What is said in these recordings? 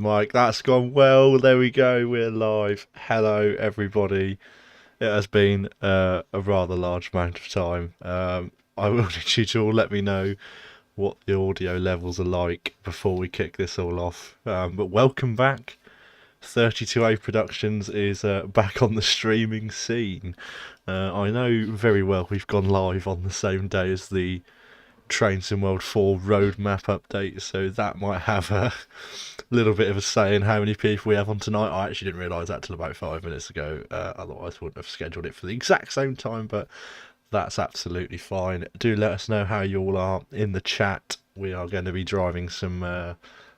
mic. That's gone well. There we go. We're live. Hello, everybody. It has been a rather large amount of time. I will need you to all let me know what the audio levels are like before we kick this all off. But welcome back. 32A Productions is back on the streaming scene. I know very well we've gone live on the same day as the Train Sim World 4 roadmap update, so that might have a little bit of a say in how many people we have on tonight. I actually didn't realise that till about 5 minutes ago, otherwise I wouldn't have scheduled it for the exact same time, but that's absolutely fine. Do let us know how you all are in the chat. We are going to be driving some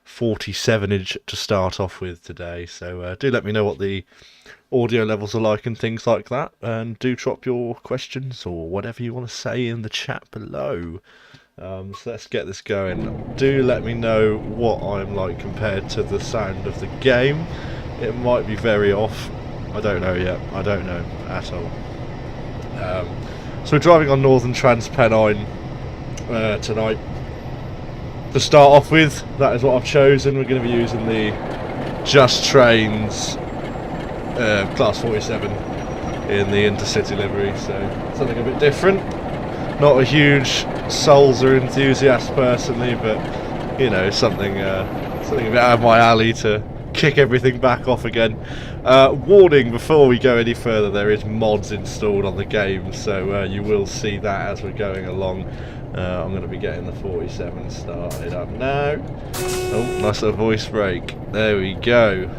47-inch to start off with today, so do let me know what the audio levels are like and things like that, and do drop your questions or whatever you want to say in the chat below. So let's get this going. Do let me know what I'm like compared to the sound of the game. It might be very off. I don't know yet. I don't know at all. So we're driving on Northern Transpennine tonight. To start off with, that is what I've chosen. We're going to be using the Just Trains Class 47 in the Intercity livery, so something a bit different. Not a huge Solzer enthusiast personally, but you know, something a bit out of my alley to kick everything back off again. Warning before we go any further, there is mods installed on the game, so you will see that as we're going along. I'm going to be getting the 47 started up now. Oh, nice little voice break. There we go.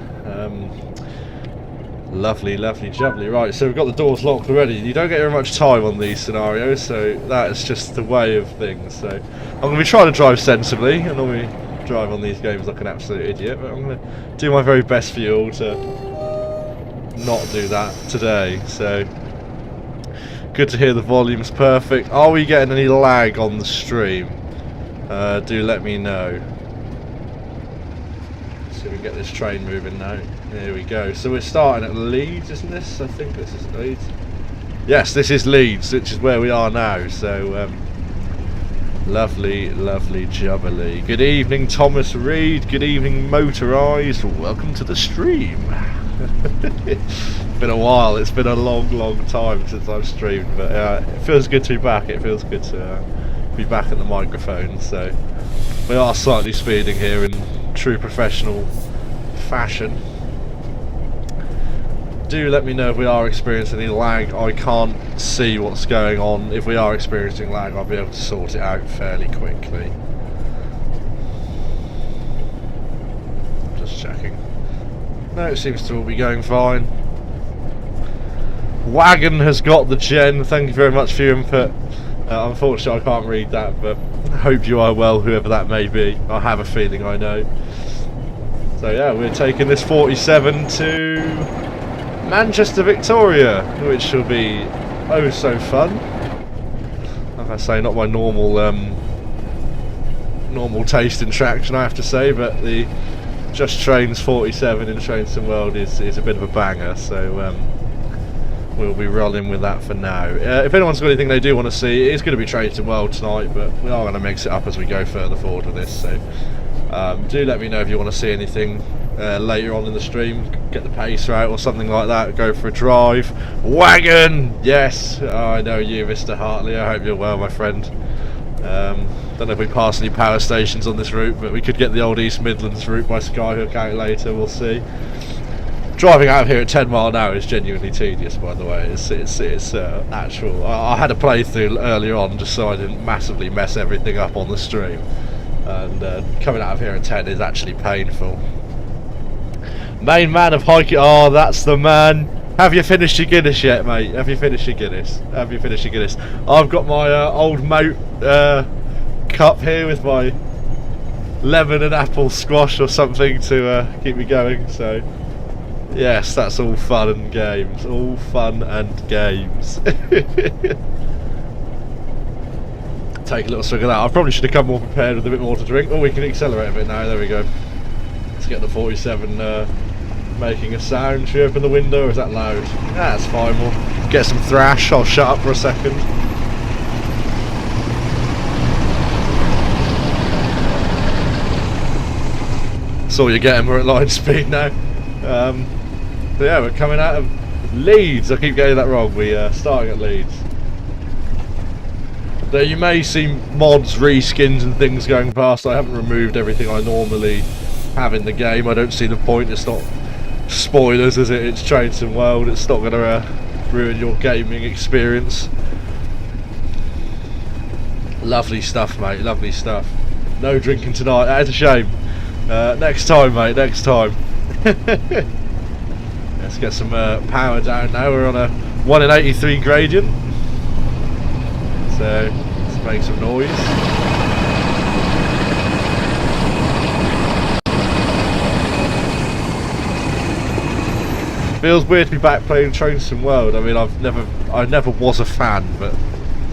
Lovely, lovely, jubbly. Right, so we've got the doors locked already. You don't get very much time on these scenarios, so that is just the way of things. So I'm going to be trying to drive sensibly. I normally drive on these games like an absolute idiot, but I'm going to do my very best for you all to not do that today. So good to hear the volume's perfect. Are we getting any lag on the stream? Do let me know. See if we can get this train moving now. There we go. So we're starting at Leeds, isn't this? I think this is Leeds. Yes, this is Leeds, which is where we are now. So lovely, lovely jubbly. Good evening, Thomas Reed. Good evening, Motorised. Welcome to the stream. It's been a while. It's been a long, long time since I've streamed, but it feels good to be back. It feels good to be back at the microphone. So we are slightly speeding here in true professional fashion. Do let me know if we are experiencing any lag. I can't see what's going on. If we are experiencing lag, I'll be able to sort it out fairly quickly. Just checking. No, it seems to all be going fine. Wagon has got the gen. Thank you very much for your input. Unfortunately, I can't read that, but I hope you are well, whoever that may be. I have a feeling I know. So yeah, we're taking this 47 to Manchester Victoria, which will be oh so fun. Like I say, not my normal normal taste in traction, I have to say, but the Just Trains 47 in Train Sim World is a bit of a banger, so we'll be rolling with that for now. If anyone's got anything they do want to see, it is going to be Train Sim World tonight, but we are going to mix it up as we go further forward with this, so do let me know if you want to see anything later on in the stream. Get the pacer out or something like that, go for a drive. Wagon! Yes! Oh, I know you, Mr. Hartley. I hope you're well, my friend. Don't know if we pass any power stations on this route, but we could get the old East Midlands route by Skyhook out later, we'll see. Driving out of here at 10 mile an hour is genuinely tedious, by the way. It's actual. I had a playthrough earlier on just so I didn't massively mess everything up on the stream, and coming out of here at 10 is actually painful. Main man of hiking. Oh, that's the man. Have you finished your Guinness yet, mate? Have you finished your Guinness? Have you finished your Guinness? I've got my old moat cup here with my lemon and apple squash or something to keep me going. So yes, that's all fun and games. All fun and games. Take a little swig of that. I probably should have come more prepared with a bit more to drink. Oh, we can accelerate a bit now. There we go. Let's get the 47 making a sound. Should we open the window, or is that loud? That's fine. We'll get some thrash. I'll shut up for a second. That's all you're getting. We're at line speed now. But yeah, we're coming out of Leeds. I keep getting that wrong. We're starting at Leeds. Though you may see mods, reskins and things going past. I haven't removed everything I normally have in the game. I don't see the point. It's not spoilers, is it? It's Train Sim World. It's not going to ruin your gaming experience. Lovely stuff, mate. Lovely stuff. No drinking tonight. That's a shame. Next time, mate. Next time. Let's get some power down now. We're on a 1 in 83 gradient. So let's make some noise. Feels weird to be back playing Train Sim World. I mean, I never was a fan, but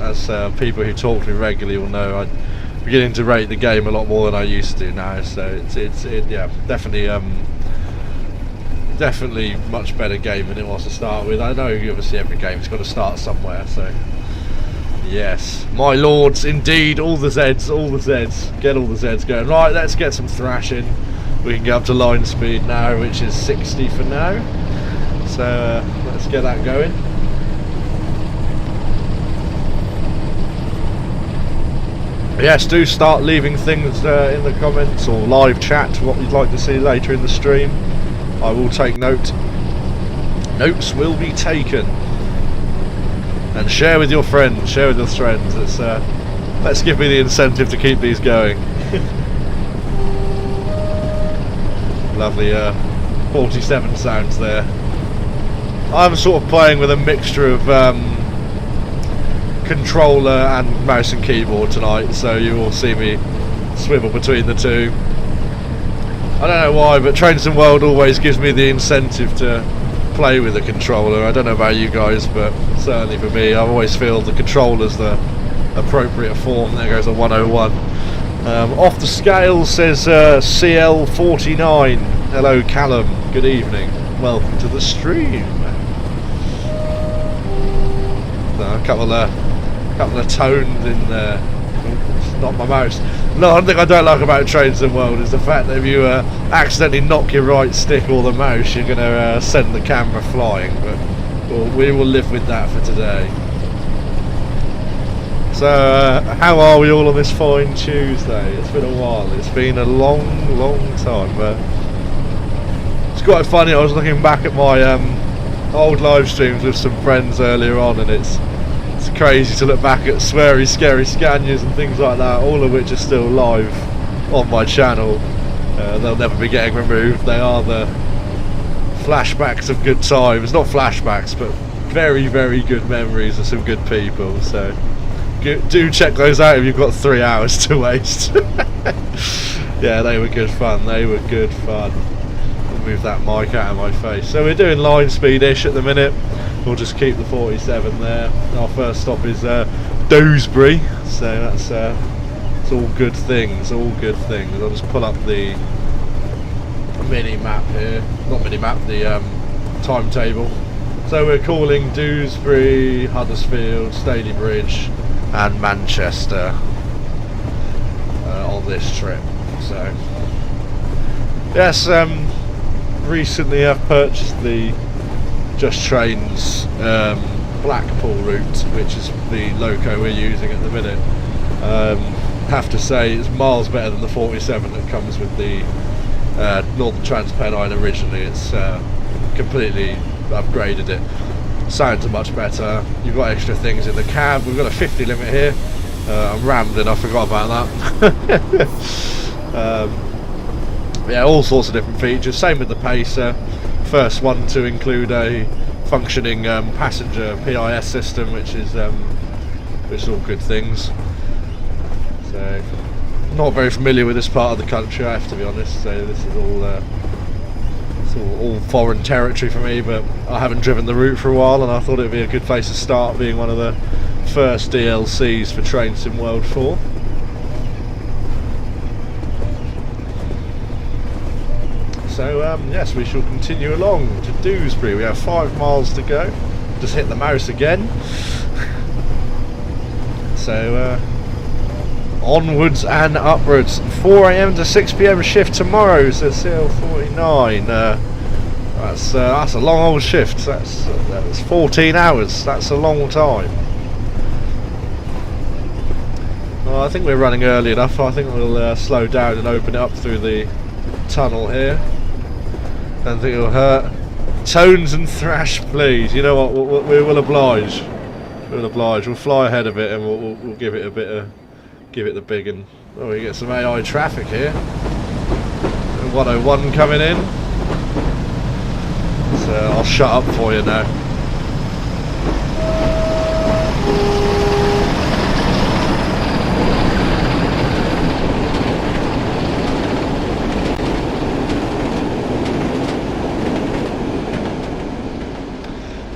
as people who talk to me regularly will know, I'm beginning to rate the game a lot more than I used to now. So it's yeah, definitely much better game than it was to start with. I know obviously every game's got to start somewhere, so yes, my lords, indeed, all the Zeds, get all the Zeds going. Right, let's get some thrashing. We can get up to line speed now, which is 60 for now. So let's get that going. Yes, do start leaving things in the comments or live chat what you'd like to see later in the stream. I will take note. Notes will be taken. And share with your friends, share with your friends. Let's give me the incentive to keep these going. Lovely 47 sounds there. I'm sort of playing with a mixture of controller and mouse and keyboard tonight, so you will see me swivel between the two. I don't know why, but Train Sim World always gives me the incentive to play with a controller. I don't know about you guys, but certainly for me, I always feel the controller's the appropriate form. There goes a 101. Off the scale says CL49. Hello Callum, good evening, welcome to the stream. A couple of tones in there. Not my mouse. No, one thing I don't like about Train Sim World is the fact that if you accidentally knock your right stick or the mouse, you're going to send the camera flying. But well, we will live with that for today. So, how are we all on this fine Tuesday? It's been a while. It's been a long time. But it's quite funny. I was looking back at my old live streams with some friends earlier on, and it's crazy to look back at sweary, scary Scanias and things like that, all of which are still live on my channel. They'll never be getting removed. They are the flashbacks of good times. Not flashbacks, but very, very good memories of some good people. So do check those out if you've got 3 hours to waste. Yeah, they were good fun. They were good fun. I'll move that mic out of my face. So we're doing line speed-ish at the minute. We'll just keep the 47 there. Our first stop is Dewsbury, so that's it's all good things. All good things. I'll just pull up the mini map here. Not mini map, the timetable. So we're calling Dewsbury, Huddersfield, Stalybridge, and Manchester on this trip. So yes, recently I've purchased the Just Trains Blackpool route, which is the loco we're using at the minute. Have to say it's miles better than the 47 that comes with the Northern Transpennine originally. It's completely upgraded it. Sounds much better. You've got extra things in the cab. We've got a 50 limit here. I'm rambling, I forgot about that. Yeah, all sorts of different features. Same with the Pacer. First one to include a functioning passenger PIS system, which is all good things. So, not very familiar with this part of the country, I have to be honest. So this is all foreign territory for me. But I haven't driven the route for a while, and I thought it would be a good place to start, being one of the first DLCs for Train Sim World 4. So yes, we shall continue along to Dewsbury. We have 5 miles to go. Just hit the mouse again. So onwards and upwards. 4 AM to 6 PM shift tomorrow, so CL49. That's a long old shift. That's 14 hours. That's a long time. Well, I think we're running early enough. I think we'll slow down and open it up through the tunnel here. Don't think it'll hurt. Tones and thrash, please. You know what? We will oblige. We'll oblige. We'll fly ahead of it and we'll give it a bit of, give it the big one. Oh, we get some AI traffic here. 101 coming in. So I'll shut up for you now.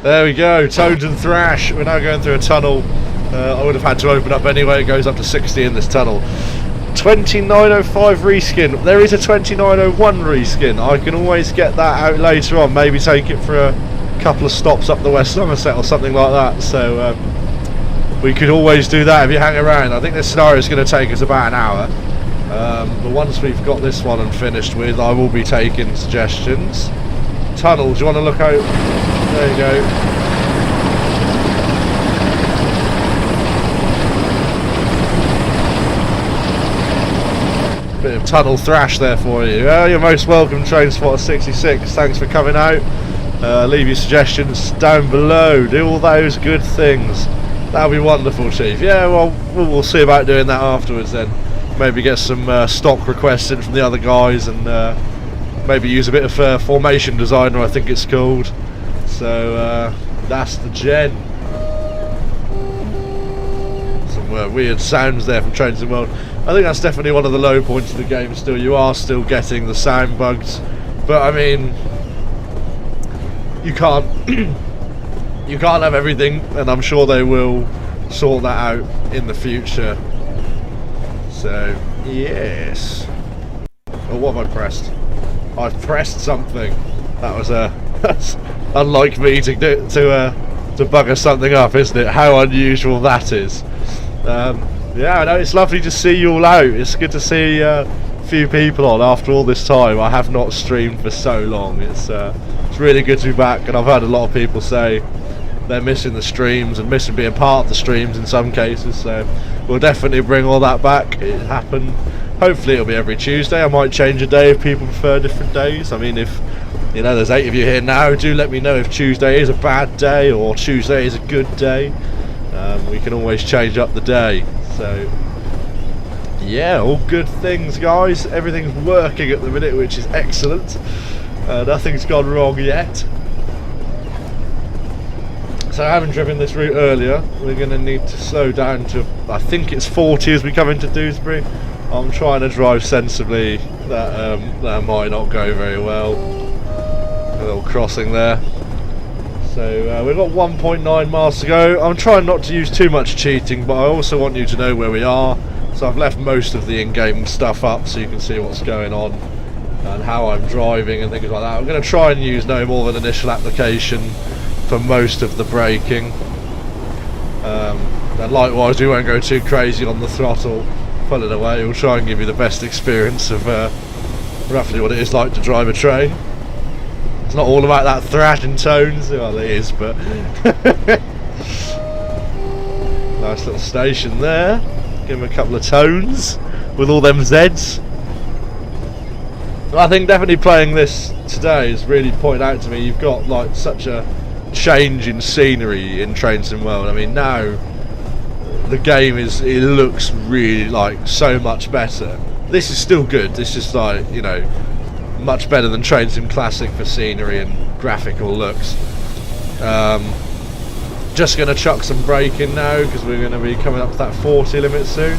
There we go, tones and thrash. We're now going through a tunnel. I would have had to open up anyway. It goes up to 60 in this tunnel. 2905 reskin. There is a 2901 reskin. I can always get that out later on. Maybe take it for a couple of stops up the West Somerset or something like that. So we could always do that if you hang around. I think this scenario is going to take us about an hour. But once we've got this one and finished with, I will be taking suggestions. Tunnels, you want to look out? There you go. Bit of tunnel thrash there for you. Oh, you're most welcome, Train Spotter 66. Thanks for coming out. Leave your suggestions down below. Do all those good things. That'll be wonderful, Chief. Yeah, well, we'll see about doing that afterwards then. Maybe get some stock requests in from the other guys and maybe use a bit of formation designer, I think it's called. So that's the gen. Some weird sounds there from Trains in the World. I think that's definitely one of the low points of the game still. You are still getting the sound bugs, but I mean, you can't you can't have everything, and I'm sure they will sort that out in the future. So yes. Oh, what have I pressed? I've pressed something. That was that's unlike me to bugger something up, isn't it? How unusual that is. Yeah, I know, it's lovely to see you all out. It's good to see a few people on after all this time. I have not streamed for so long. It's really good to be back, and I've heard a lot of people say they're missing the streams and missing being part of the streams in some cases. So we'll definitely bring all that back. It happened. Hopefully it'll be every Tuesday. I might change a day if people prefer different days. I mean, if you know, there's 8 of you here now, do let me know if Tuesday is a bad day or Tuesday is a good day. We can always change up the day. So yeah, all good things, guys. Everything's working at the minute, which is excellent. Nothing's gone wrong yet. So I haven't driven this route earlier. We're going to need to slow down to, I think it's 40 as we come into Dewsbury. I'm trying to drive sensibly. That might not go very well. A little crossing there. So we've got 1.9 miles to go. I'm trying not to use too much cheating, but I also want you to know where we are. So I've left most of the in-game stuff up so you can see what's going on and how I'm driving and things like that. I'm going to try and use no more than initial application for most of the braking. And likewise, we won't go too crazy on the throttle. Pull it away. We'll try and give you the best experience of roughly what it is like to drive a train. It's not all about that thrash and tones. Well, it is, but nice little station there. Give them a couple of tones with all them Zs. I think definitely playing this today has really pointed out to me you've got like such a change in scenery in Train Sim World. I mean, now the game it looks really like so much better. This is still good. This is like, you know, much better than Train Sim Classic for scenery and graphical looks. Just going to chuck some braking now because we're going to be coming up to that 40 limit soon.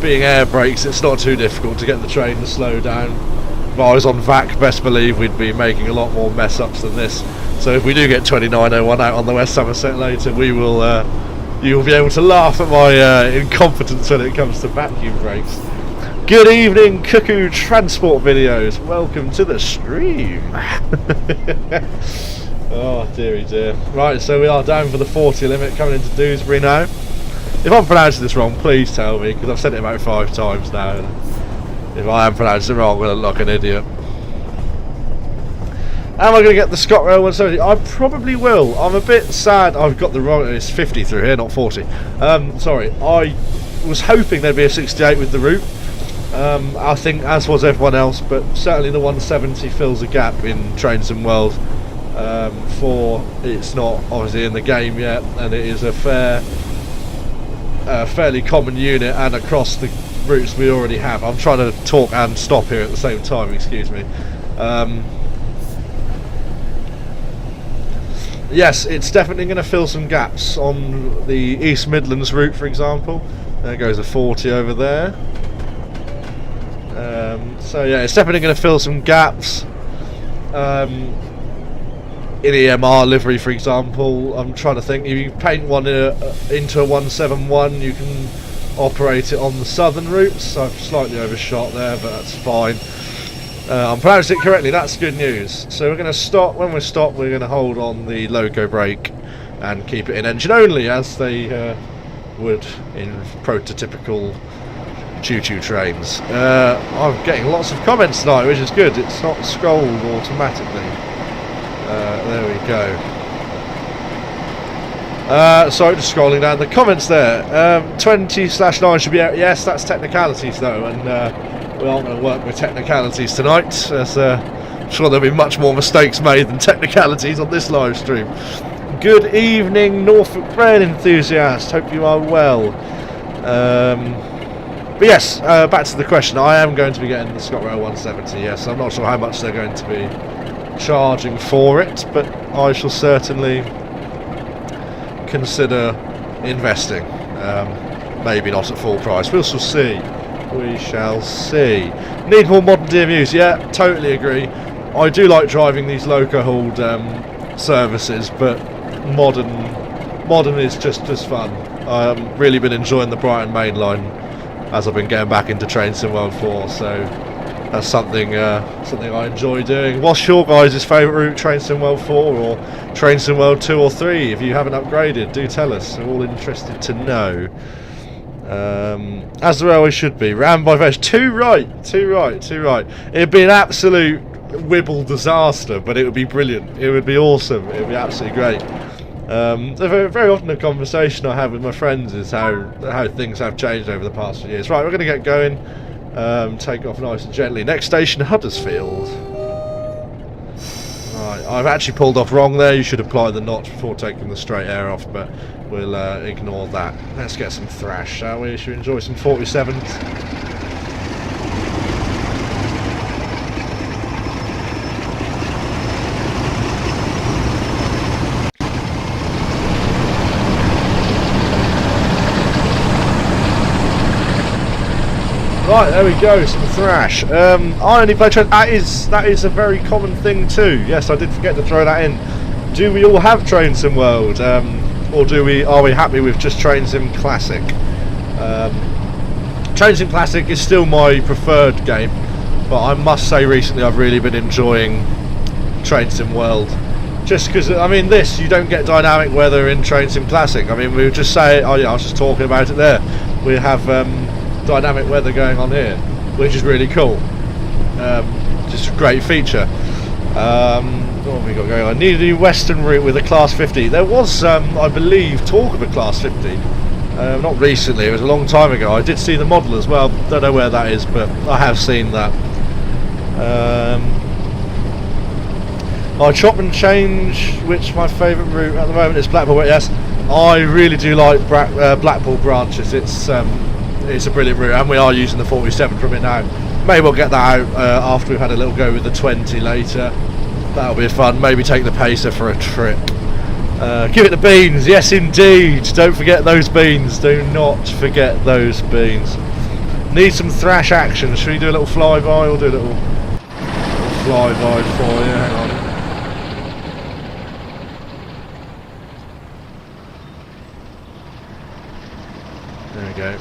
Being air brakes, it's not too difficult to get the train to slow down. If I was on VAC, best believe we'd be making a lot more mess ups than this. So if we do get 2901 out on the West Somerset later, we will you'll be able to laugh at my incompetence when it comes to vacuum brakes. Good evening, Cuckoo Transport Videos. Welcome to the stream. Oh dearie dear. Right, so we are down for the 40 limit coming into Dewsbury now. If I'm pronouncing this wrong, please tell me, because I've said it about 5 times now. And if I am pronouncing it wrong, I'm going to look like an idiot. Am I going to get the ScotRail 170? I probably will. I'm a bit sad I've got the wrong... It's 50 through here, not 40. Sorry, I was hoping there'd be a 68 with the route. I think, as was everyone else, but certainly the 170 fills a gap in Trains and World. For it's not obviously in the game yet, and it is a fairly common unit, and across the routes we already have. I'm trying to talk and stop here at the same time, excuse me. Yes, it's definitely going to fill some gaps on the East Midlands route, for example. There goes a 40 over there. So yeah, it's definitely going to fill some gaps. In EMR livery, for example, I'm trying to think. If you paint one into a 171, you can operate it on the southern routes. I've slightly overshot there, but that's fine. I'm pronouncing it correctly, that's good news. So we're going to stop. When we stop, we're going to hold on the loco brake and keep it in engine only, as they would in prototypical choo-choo trains. I'm getting lots of comments tonight, which is good. It's not scrolled automatically. There we go. Sorry, just scrolling down the comments there. 20/9 should be out. Yes, that's technicalities though, and we aren't going to work with technicalities tonight, as I'm sure there'll be much more mistakes made than technicalities on this live stream. Good evening, Norfolk Bread enthusiast. Hope you are well. But yes, back to the question. I am going to be getting the ScotRail 170. Yes, I'm not sure how much they're going to be charging for it, but I shall certainly consider investing. Maybe not at full price. We shall see. We shall see. Need more modern DMUs? Yeah, totally agree. I do like driving these loco hauled services, but modern is just as fun. I've really been enjoying the Brighton main line as I've been getting back into Trains in World 4, so that's something I enjoy doing. What's your guys' favourite route, Trains in World 4 or Trains in World 2 or 3? If you haven't upgraded, do tell us. We're all interested to know. As the railway should be. Ran by veg. Too right. It'd be an absolute Wibble disaster, but it would be brilliant. It would be awesome. It would be absolutely great. Very often a conversation I have with my friends is how things have changed over the past few years. Right, we're going to get going. Take off nice and gently. Next station, Huddersfield. Right, I've actually pulled off wrong there. You should apply the notch before taking the straight air off, but we'll ignore that. Let's get some thrash, shall we? Should we enjoy some 47s? Right, there we go, some thrash. I only play trains. That is a very common thing too. Yes, I did forget to throw that in. Do we all have Trains in World, or are we happy with just Trains in Classic? Trains in Classic is still my preferred game, but I must say recently I've really been enjoying Trains in World. Just because, I mean, you don't get dynamic weather in Trains in Classic. I mean, we would just say, oh yeah, I was just talking about it there. We have dynamic weather going on here, which is really cool. Just a great feature. What have we got going on? I need a new western route with a class 50. There was, I believe, talk of a class 50. Not recently, it was a long time ago. I did see the model as well. Don't know where that is, but I have seen that. I chop and change, which my favourite route at the moment is Blackpool. Yes, I really do like Blackpool branches. It's a brilliant route, and we are using the 47 from it now. Maybe we'll get that out after we've had a little go with the 20 later. That'll be fun. Maybe take the Pacer for a trip. Give it the beans. Yes, indeed. Don't forget those beans. Do not forget those beans. Need some thrash action. Should we do a little flyby? We'll do a little flyby for you. Hang on. There we go.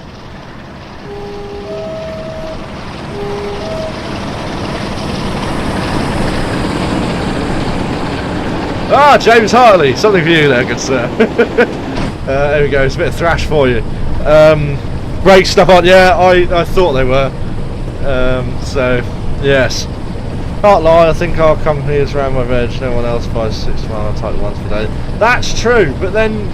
Ah, James Hartley, something for you there, good sir. There we go, it's a bit of thrash for you. Brakes stuck on, yeah, I thought they were. So, yes. Can't lie, I think our company is around my veg. No one else buys 6 mile type ones per day. That's true, but then,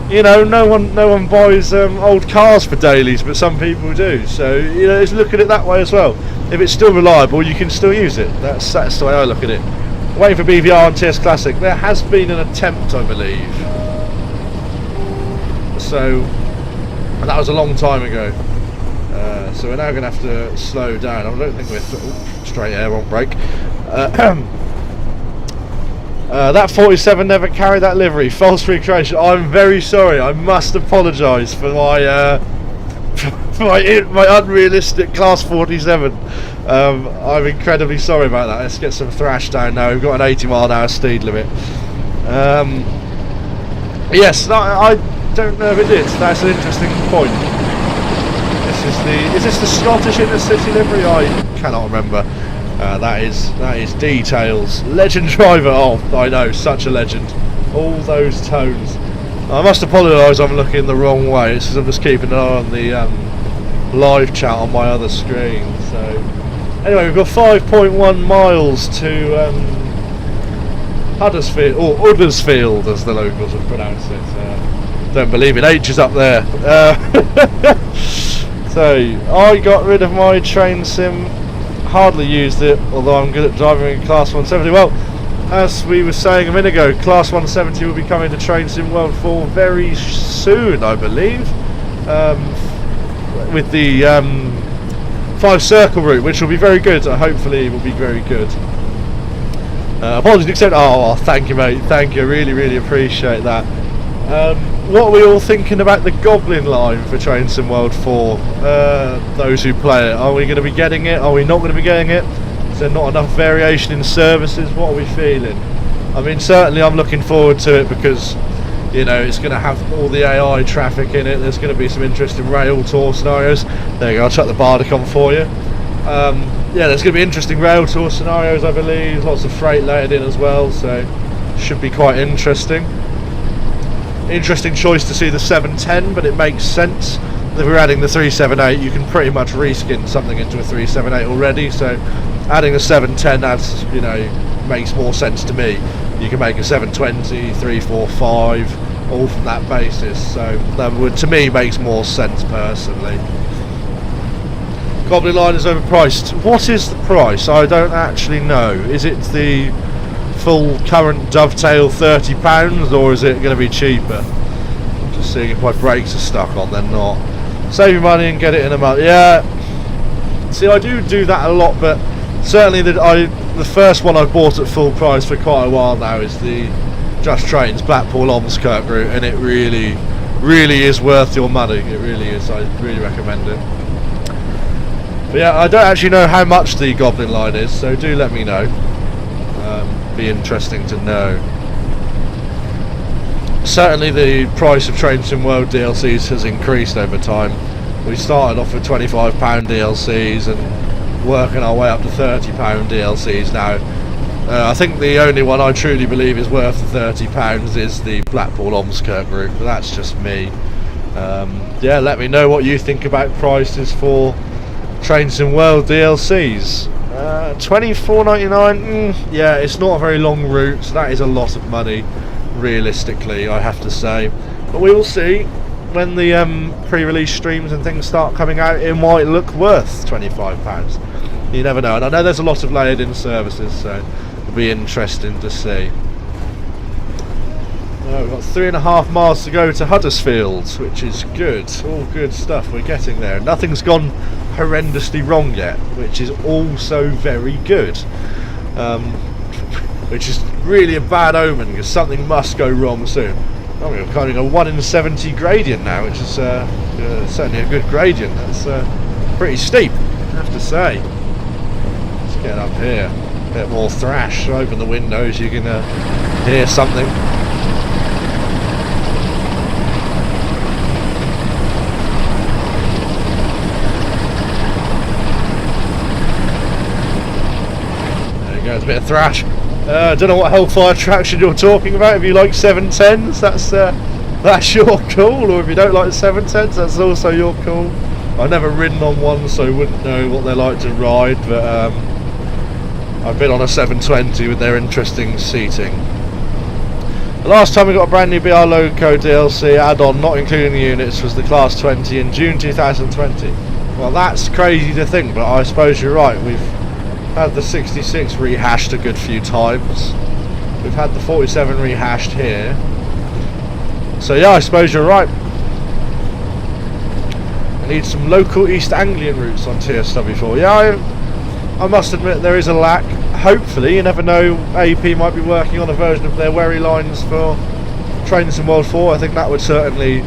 you know, no one buys old cars for dailies, but some people do. So, you know, just look at it that way as well. If it's still reliable, you can still use it. That's the way I look at it. Waiting for BVR and TS Classic. There has been an attempt, I believe. So, and that was a long time ago. So we're now going to have to slow down. I don't think we're straight air on brake. That 47 never carried that livery. False recreation. I'm very sorry. I must apologise for my my unrealistic class 47. I'm incredibly sorry about that. Let's get some thrash down now. We've got an 80 mile an hour speed limit. Yes, I don't know if it is. That's an interesting point. Is this the Scottish Intercity livery? I cannot remember. That is details. Legend driver. Oh, I know, such a legend. All those tones. I must apologise. I'm looking the wrong way. It's because I'm just keeping an eye on the live chat on my other screen. So anyway, we've got 5.1 miles to Huddersfield, or Uddersfield as the locals would pronounce it. Don't believe it. H is up there. So I got rid of my train sim, hardly used it, although I'm good at driving in Class 170. Well, as we were saying a minute ago, Class 170 will be coming to Train Sim World 4 very soon, I believe, with the 5 circle route, which will be very good. Hopefully it will be very good. Apologies accepted. Oh, thank you, mate. Thank you. I really appreciate that. What are we all thinking about the Goblin line for Train Sim World 4? Those who play it, are we going to be getting it? Are we not going to be getting it? Is there not enough variation in services? What are we feeling? I mean, certainly I'm looking forward to it because, you know, it's going to have all the AI traffic in it. There's going to be some interesting rail tour scenarios. There you go, I'll chuck the Bardic on for you. Yeah, there's going to be interesting rail tour scenarios, I believe. Lots of freight layered in as well, so should be quite interesting. Interesting choice to see the 710, but it makes sense. If we're adding the 378, you can pretty much reskin something into a 378 already, so adding a 710 adds, you know, makes more sense to me. You can make a 720, 345, all from that basis, so that would, to me, makes more sense personally. Goblin line is overpriced. What is the price? I don't actually know. Is it the full current dovetail £30, or is it going to be cheaper? I'm just seeing if my brakes are stuck on. They're not. Save your money and get it in a month. Yeah. See, I do that a lot, but certainly the first one I've bought at full price for quite a while now is the Just Trains Blackpool Ormskirk route, and it really is worth your money. It really is. I really recommend it. But yeah, I don't actually know how much the Goblin line is, so do let me know. Be interesting to know. Certainly the price of Train Sim World DLCs has increased over time. We started off with £25 DLCs and working our way up to £30 DLCs now. I think the only one I truly believe is worth the £30 is the Blackpool Ormskirk route, but that's just me. Yeah, let me know what you think about prices for Train Sim World DLCs. £24.99, yeah, it's not a very long route, so that is a lot of money, realistically, I have to say. But we will see. When the pre-release streams and things start coming out, it might look worth £25. You never know, and I know there's a lot of layered in services, so it'll be interesting to see. We've got 3.5 miles to go to Huddersfield, which is good. All good stuff, we're getting there. Nothing's gone horrendously wrong yet, which is also very good. Which is really a bad omen, because something must go wrong soon. Oh, we're kind of a 1 in 70 gradient now, which is certainly a good gradient. That's pretty steep, I have to say. Let's get up here. A bit more thrash. Open the windows, you can hear something. There you go, it's a bit of thrash. I don't know what Hellfire traction you're talking about. If you like 710s, That's your call, or if you don't like 710s, that's also your call. I've never ridden on one, so I wouldn't know what they're like to ride, but I've been on a 720 with their interesting seating. The last time we got a brand new BR Loco DLC add-on, not including the units, was the Class 20 in June 2020. Well, that's crazy to think, but I suppose you're right. We've had the 66 rehashed a good few times. We've had the 47 rehashed here. So yeah, I suppose you're right. I need some local East Anglian routes on TSW4. Yeah, I must admit there is a lack. Hopefully, you never know, AP might be working on a version of their Wherry lines for Trains in World 4. I think that would certainly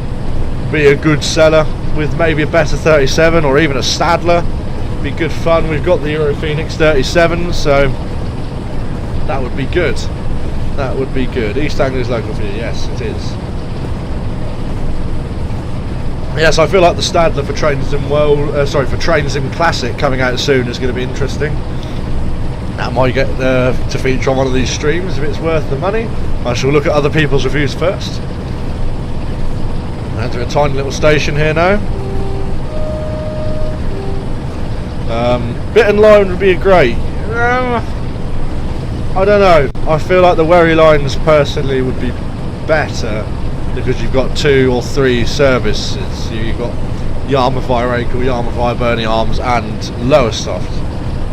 be a good seller, with maybe a better 37 or even a Stadler. Be good fun. We've got the Euro Phoenix 37, so that would be good. That would be good. East Anglia's local for you, yes it is. Yes, I feel like the Stadler for Trains in for Trains in Classic coming out soon is going to be interesting. That might get to feature on one of these streams if it's worth the money. I shall look at other people's reviews first. Enter a tiny little station here now. Bit and line would be great. I don't know. I feel like the Wherry lines personally would be better because you've got 2 or 3 services. You've got Yarmouth via Acle, Yarmouth via Burnley Arms, and Lowestoft.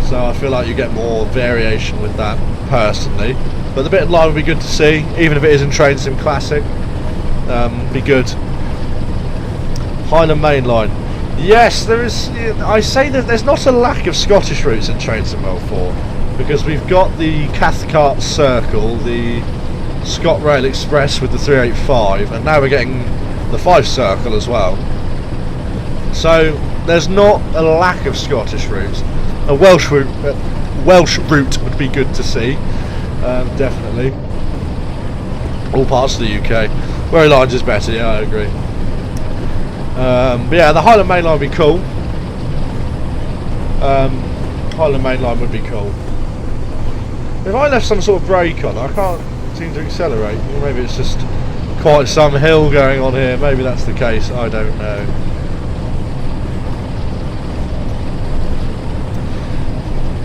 So I feel like you get more variation with that personally. But the bit and line would be good to see, even if it isn't Trains Sim Classic. Be good. Highland Main Line. Yes, there is. I say that there's not a lack of Scottish routes in Trains Sim World 4, because we've got the Cathcart Circle, the ScotRail Express with the 385, and now we're getting the 5 Circle as well. So there's not a lack of Scottish routes. A Welsh route would be good to see, definitely. All parts of the UK. Wherry lines is better, yeah, I agree. But yeah, the Highland Main Line would be cool. Highland Main Line would be cool. If I left some sort of brake on, I can't seem to accelerate. Or maybe it's just quite some hill going on here. Maybe that's the case. I don't know.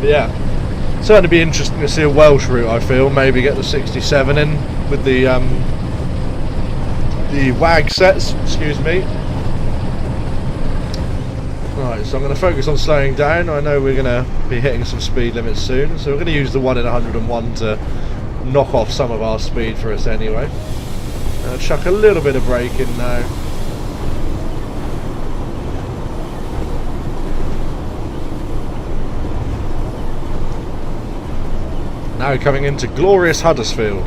But yeah, certainly be interesting to see a Welsh route. I feel maybe get the 67 in with the WAG sets. Excuse me. Right, so I'm going to focus on slowing down. I know we're going to be hitting some speed limits soon, so we're going to use the 1 in 101 to knock off some of our speed for us anyway. Chuck a little bit of brake in now. Now coming into glorious Huddersfield.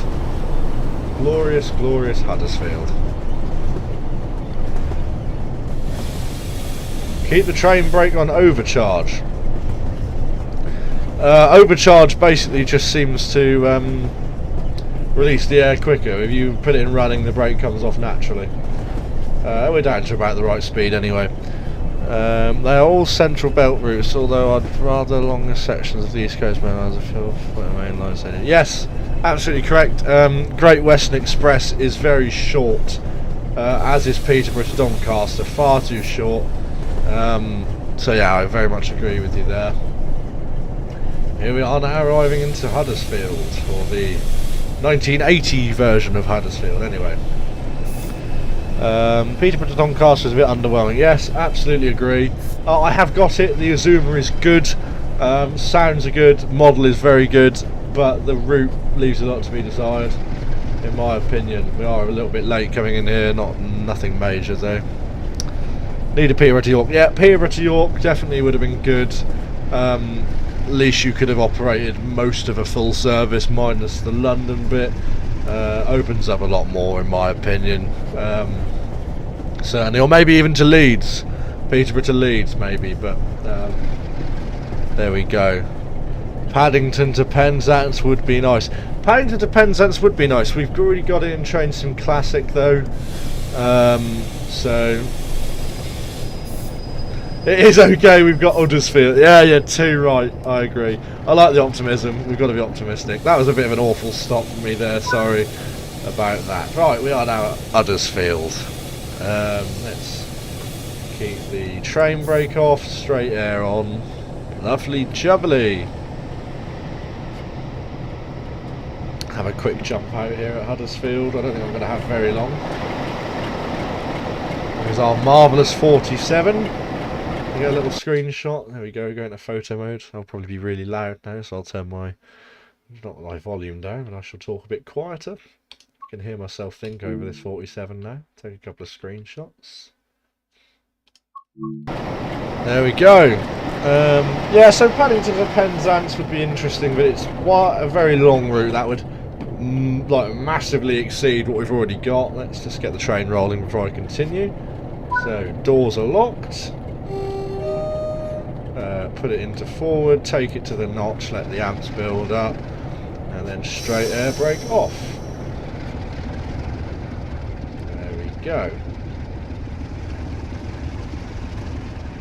Glorious, glorious Huddersfield. Keep the train brake on overcharge. Overcharge basically just seems to release the air quicker. If you put it in running, the brake comes off naturally. We're down to about the right speed anyway. They are all central belt routes, although I'd rather longer sections of the East Coast main lines. I feel main lines. Yes, absolutely correct. Great Western Express is very short, as is Peterborough to Doncaster, far too short. So yeah, I very much agree with you there. Here we are now arriving into Huddersfield, or the 1980 version of Huddersfield anyway. Peterborough to Doncaster is a bit underwhelming. Yes, absolutely agree. I have got it. The Azuma is good. Sounds are good. Model is very good, but the route leaves a lot to be desired, in my opinion. We are a little bit late coming in here. Nothing major though. Need a Peterborough to York. Yeah, Peterborough to York definitely would have been good. At least you could have operated most of a full service minus the London bit. Opens up a lot more in my opinion. Certainly, or maybe even to Leeds. Peterborough to Leeds maybe, but there we go. Paddington to Penzance would be nice. Paddington to Penzance would be nice. We've already got it in Train Sim Classic though. So it is okay, we've got Huddersfield. Yeah, too right, I agree. I like the optimism, we've got to be optimistic. That was a bit of an awful stop for me there, sorry. about that. Right, we are now at Huddersfield. Let's keep the train brake off, straight air on. Lovely jubbly. Have a quick jump out here at Huddersfield. I don't think I'm going to have very long. There's our marvellous 47. We get a little screenshot. There we go, go into photo mode. I'll probably be really loud now, so I'll turn not my volume down, and I shall talk a bit quieter. I can hear myself think over this 47 now. Take a couple of screenshots. There we go. Yeah, so Paddington to Penzance would be interesting, but it's a very long route. That would like massively exceed what we've already got. Let's just get the train rolling before I continue. So doors are locked. Put it into forward, take it to the notch, let the amps build up, and then straight air brake off. There we go.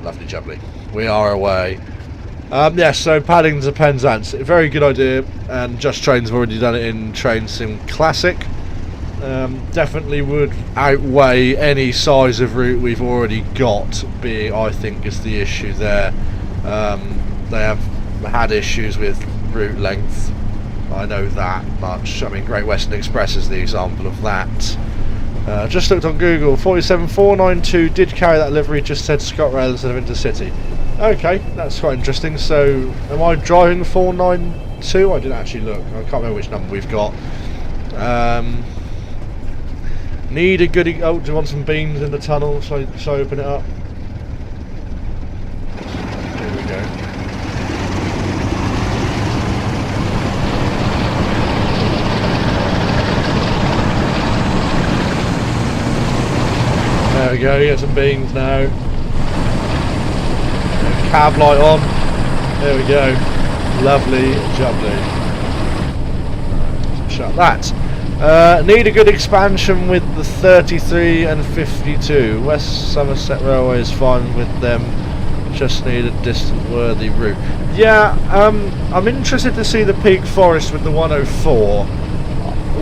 Lovely jubbly. We are away. Yes, so Paddington to Penzance, a very good idea, and Just Trains have already done it in Train Sim Classic. Definitely would outweigh any size of route we've already got, being, I think, is the issue there. They have had issues with route length, I know that much. I mean, Great Western Express is the example of that. Just looked on Google, 47492 did carry that livery, just said ScotRail instead of Intercity. Okay, that's quite interesting. So, am I driving 492? I didn't actually look. I can't remember which number we've got. Need a goodie. Oh, do you want some beams in the tunnel? Shall I open it up? Here we go. There we go, get some beams now. Cab light on. There we go. Lovely jubbly. Shut that. Need a good expansion with the 33 and 52. West Somerset Railway is fine with them. Just need a distant worthy route. Yeah, I'm interested to see the Peak Forest with the 104.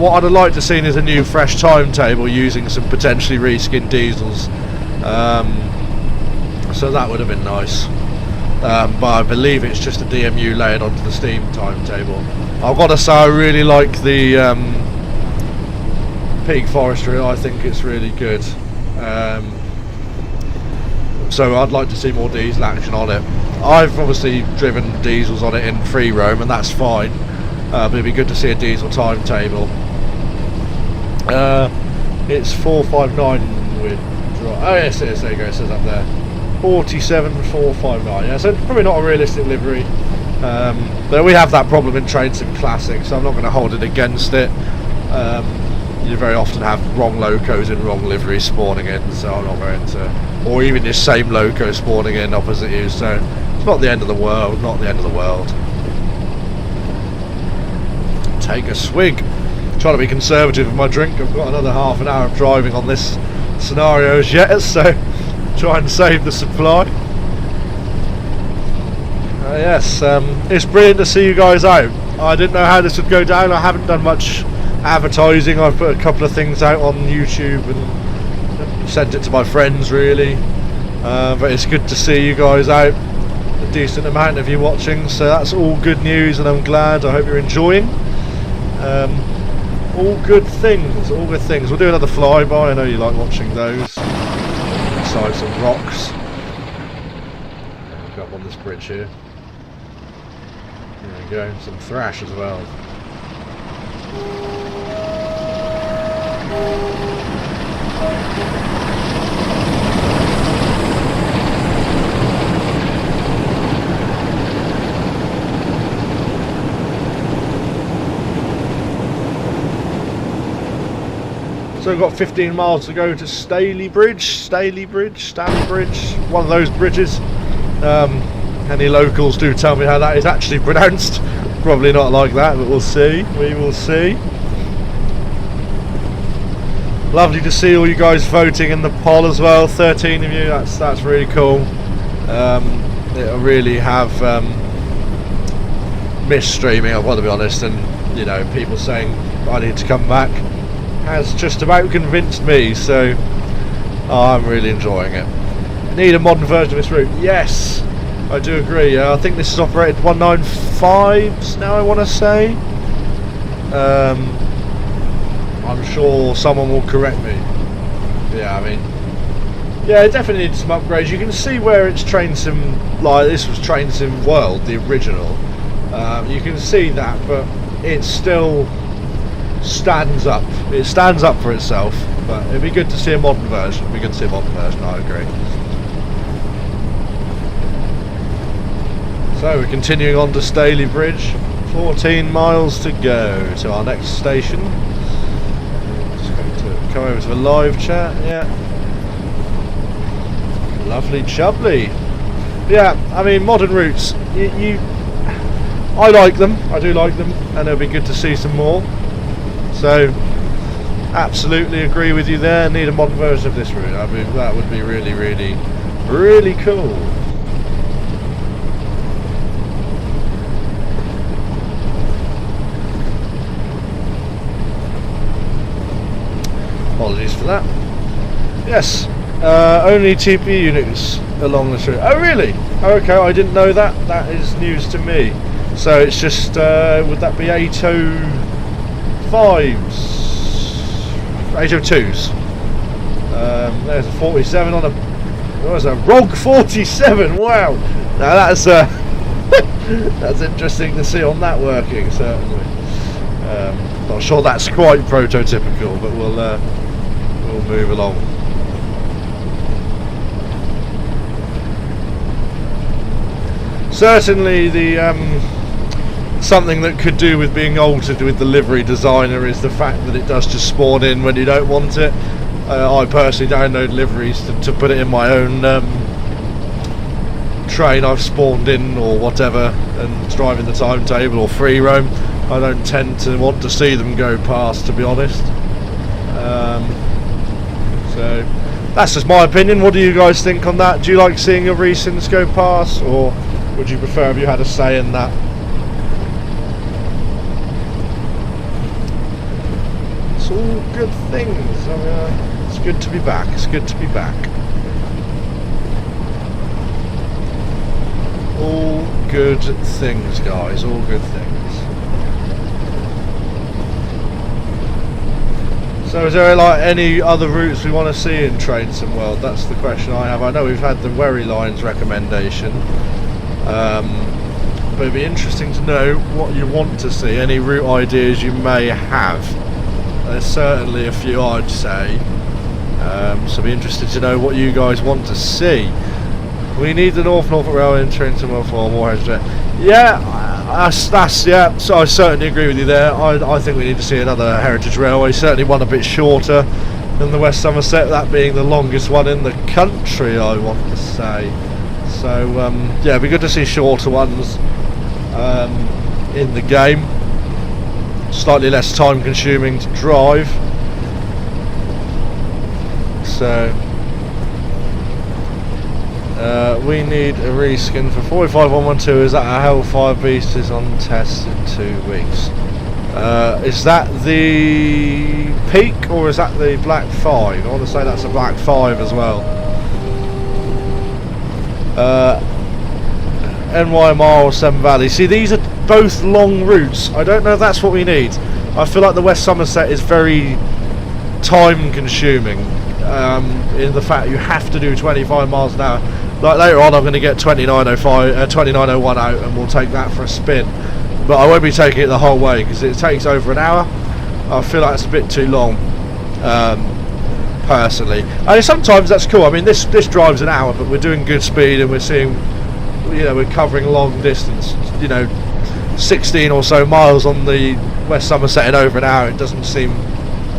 What I'd have liked to see is a new fresh timetable using some potentially reskinned diesels. So that would have been nice. But I believe it's just a DMU layered onto the steam timetable. I've got to say, I really like the Peak Forestry. I think it's really good. So I'd like to see more diesel action on it. I've obviously driven diesels on it in free roam, and that's fine. But it'd be good to see a diesel timetable. It's 459 with. Oh yes, it is. There you go. It says up there. 47459. Yeah, so probably not a realistic livery. But we have that problem in Train Sim Classic, so I'm not going to hold it against it. You very often have wrong locos in wrong liveries spawning in, so I'm not going to, or even this same loco spawning in opposite you. So it's not the end of the world. Not the end of the world. Take a swig. Trying to be conservative with my drink. I've got another half an hour of driving on this scenario as yet, so try and save the supply. Yes, it's brilliant to see you guys out. I didn't know how this would go down. I haven't done much advertising. I've put a couple of things out on YouTube and sent it to my friends really. But it's good to see you guys out. A decent amount of you watching, so that's all good news, and I'm glad. I hope you're enjoying. All good things, all good things. We'll do another flyby. I know you like watching those. Inside some rocks. Go up on this bridge here. There we go. Some thrash as well. So we've got 15 miles to go to Stanley Bridge, one of those bridges. Any locals do tell me how that is actually pronounced. Probably not like that, but we'll see. We will see. Lovely to see all you guys voting in the poll as well. 13 of you. That's really cool. It'll really have missed streaming. I've got to be honest, and you know, people saying I need to come back. has just about convinced me, so I'm really enjoying it. Need a modern version of this route? Yes, I do agree. I think this is operated 195s now, I want to say. I'm sure someone will correct me. Yeah, I mean, yeah, it definitely needs some upgrades. You can see where it's Train Sim, like this was Train Sim World, the original. You can see that, but it still stands up. It stands up for itself. But it'd be good to see a modern version. It'd be good to see a modern version, I agree. So we're continuing on to Staley Bridge. 14 miles to go to our next station. Just going to come over to the live chat. Yeah. Lovely jubbly. Yeah, I mean, modern routes. I like them. I do like them, and it'll be good to see some more. So, absolutely agree with you there. Need a modern version of this route. I mean, that would be really, really, really cool. Apologies for that. Yes, only TP units along this route. Oh really? Oh, okay, I didn't know that. That is news to me. So it's just, would that be 805s? 802s. There's a 47 on a, what was that? ROG 47, wow! Now that's that's interesting to see on that working, certainly. Not sure that's quite prototypical, but we'll move along. Certainly the something that could do with being altered with the livery designer is the fact that it does just spawn in when you don't want it. I personally download liveries to put it in my own train I've spawned in or whatever, and driving the timetable or free roam. I don't tend to want to see them go past, to be honest. So that's just my opinion. What do you guys think on that? Do you like seeing your recents go past, or would you prefer if you had a say in that? It's all good things. I mean, it's good to be back. It's good to be back. All good things, guys. All good things. So is there like any other routes we want to see in Train Sim World? That's the question I have. I know we've had the Wherry Lines recommendation, but it'd be interesting to know what you want to see, any route ideas you may have. There's certainly a few, I'd say, so it'd be interested to know what you guys want to see. We need the Norfolk Railway in Train Sim World for more heritage. Yeah, that's yeah. So I certainly agree with you there. I think we need to see another heritage railway. Certainly one a bit shorter than the West Somerset, that being the longest one in the country, I want to say. So yeah, it'd be good to see shorter ones in the game. Slightly less time consuming to drive. So we need a reskin for 45112. Is that a Hellfire Beast is on test in 2 weeks? Is that the Peak or is that the Black 5? I want to say that's a Black 5 as well. NYMR or Seven Valley. See, these are both long routes. I don't know if that's what we need. I feel like the West Somerset is very time consuming, in the fact you have to do 25 miles an hour. Like later on I'm going to get 2901 out and we'll take that for a spin, but I won't be taking it the whole way because it takes over an hour. I feel like it's a bit too long, personally. And sometimes that's cool. I mean, this drives an hour, but we're doing good speed and we're seeing, you know, we're covering long distance, you know, 16 or so miles on the West Somerset in over an hour. It doesn't seem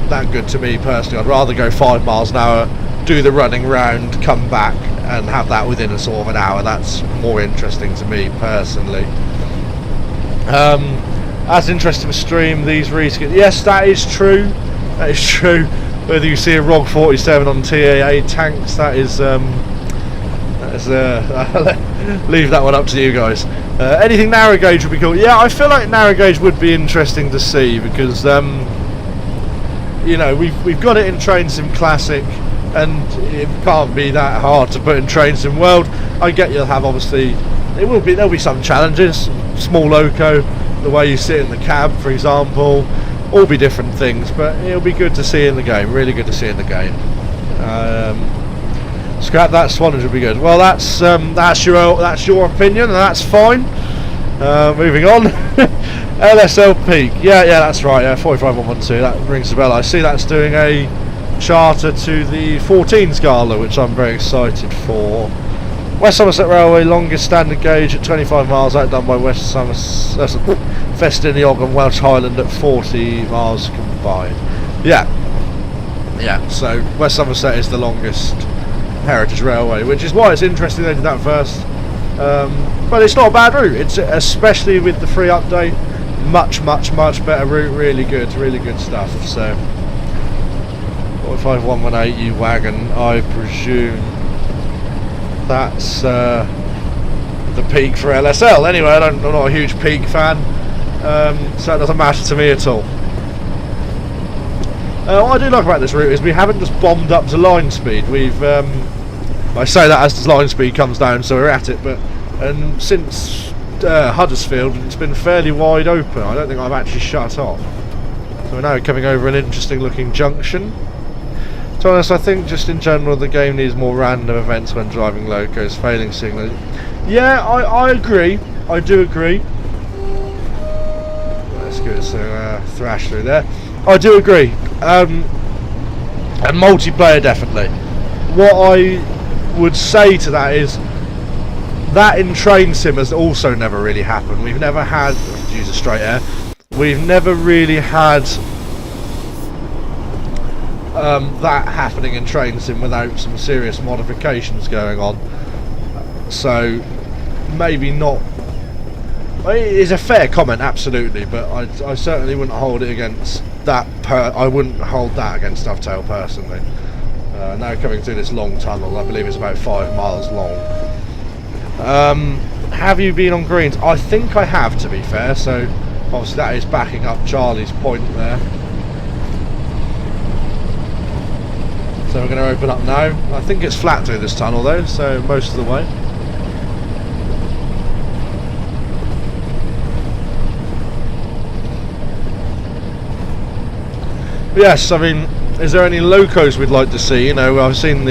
that good to me personally. I'd rather go 5 miles an hour, do the running round, come back and have that within a sort of an hour. That's more interesting to me personally. As interesting to stream these reskins. Yes, that is true. That is true. Whether you see a ROG 47 on TAA tanks, that is leave that one up to you guys. Anything narrow gauge would be cool. Yeah, I feel like narrow gauge would be interesting to see because you know, we've got it in Train Sim Classic, and it can't be that hard to put in Train Sim World. I get you'll have, obviously, there'll be some challenges, small loco, the way you sit in the cab, for example, all be different things, but it'll be good to see in the game, really good to see in the game. Scrap that, Swanage would be good. Well, that's your opinion, and that's fine. Moving on. LSL Peak, yeah, that's right, yeah, 45112, that rings a bell. I see that's doing a charter to the 14s Gala, which I'm very excited for. West Somerset Railway, longest standard gauge at 25 miles, outdone by West Somerset, Festiniog and Welsh Highland at 40 miles combined. Yeah, so West Somerset is the longest heritage railway, which is why it's interesting they did that first. But it's not a bad route, it's especially with the free update, much better route, really good stuff. So 45118 U wagon, I presume that's the Peak for LSL. Anyway, I'm not a huge Peak fan, so it doesn't matter to me at all. What I do like about this route is we haven't just bombed up to line speed. We've I say that as the line speed comes down, so we're at it, but since Huddersfield it's been fairly wide open. I don't think I've actually shut off. So we're now coming over an interesting looking junction. To be honest, I think just in general the game needs more random events when driving locos, failing signal. Yeah, I agree. I do agree. Let's give us a thrash through there. I do agree. And multiplayer definitely. What I would say to that is that in Train Sim has also never really happened. We've never had, use a straight air, we've never really had that happening in Train Sim without some serious modifications going on. So maybe not. It is a fair comment, absolutely, but I certainly wouldn't hold it against that. I wouldn't hold that against Dovetail personally. Now coming through this long tunnel, I believe it's about 5 miles long. Have you been on greens? I think I have, to be fair. So obviously that is backing up Charlie's point there. So we're going to open up now. I think it's flat through this tunnel though, so most of the way. Yes, I mean, is there any locos we'd like to see? You know, I've seen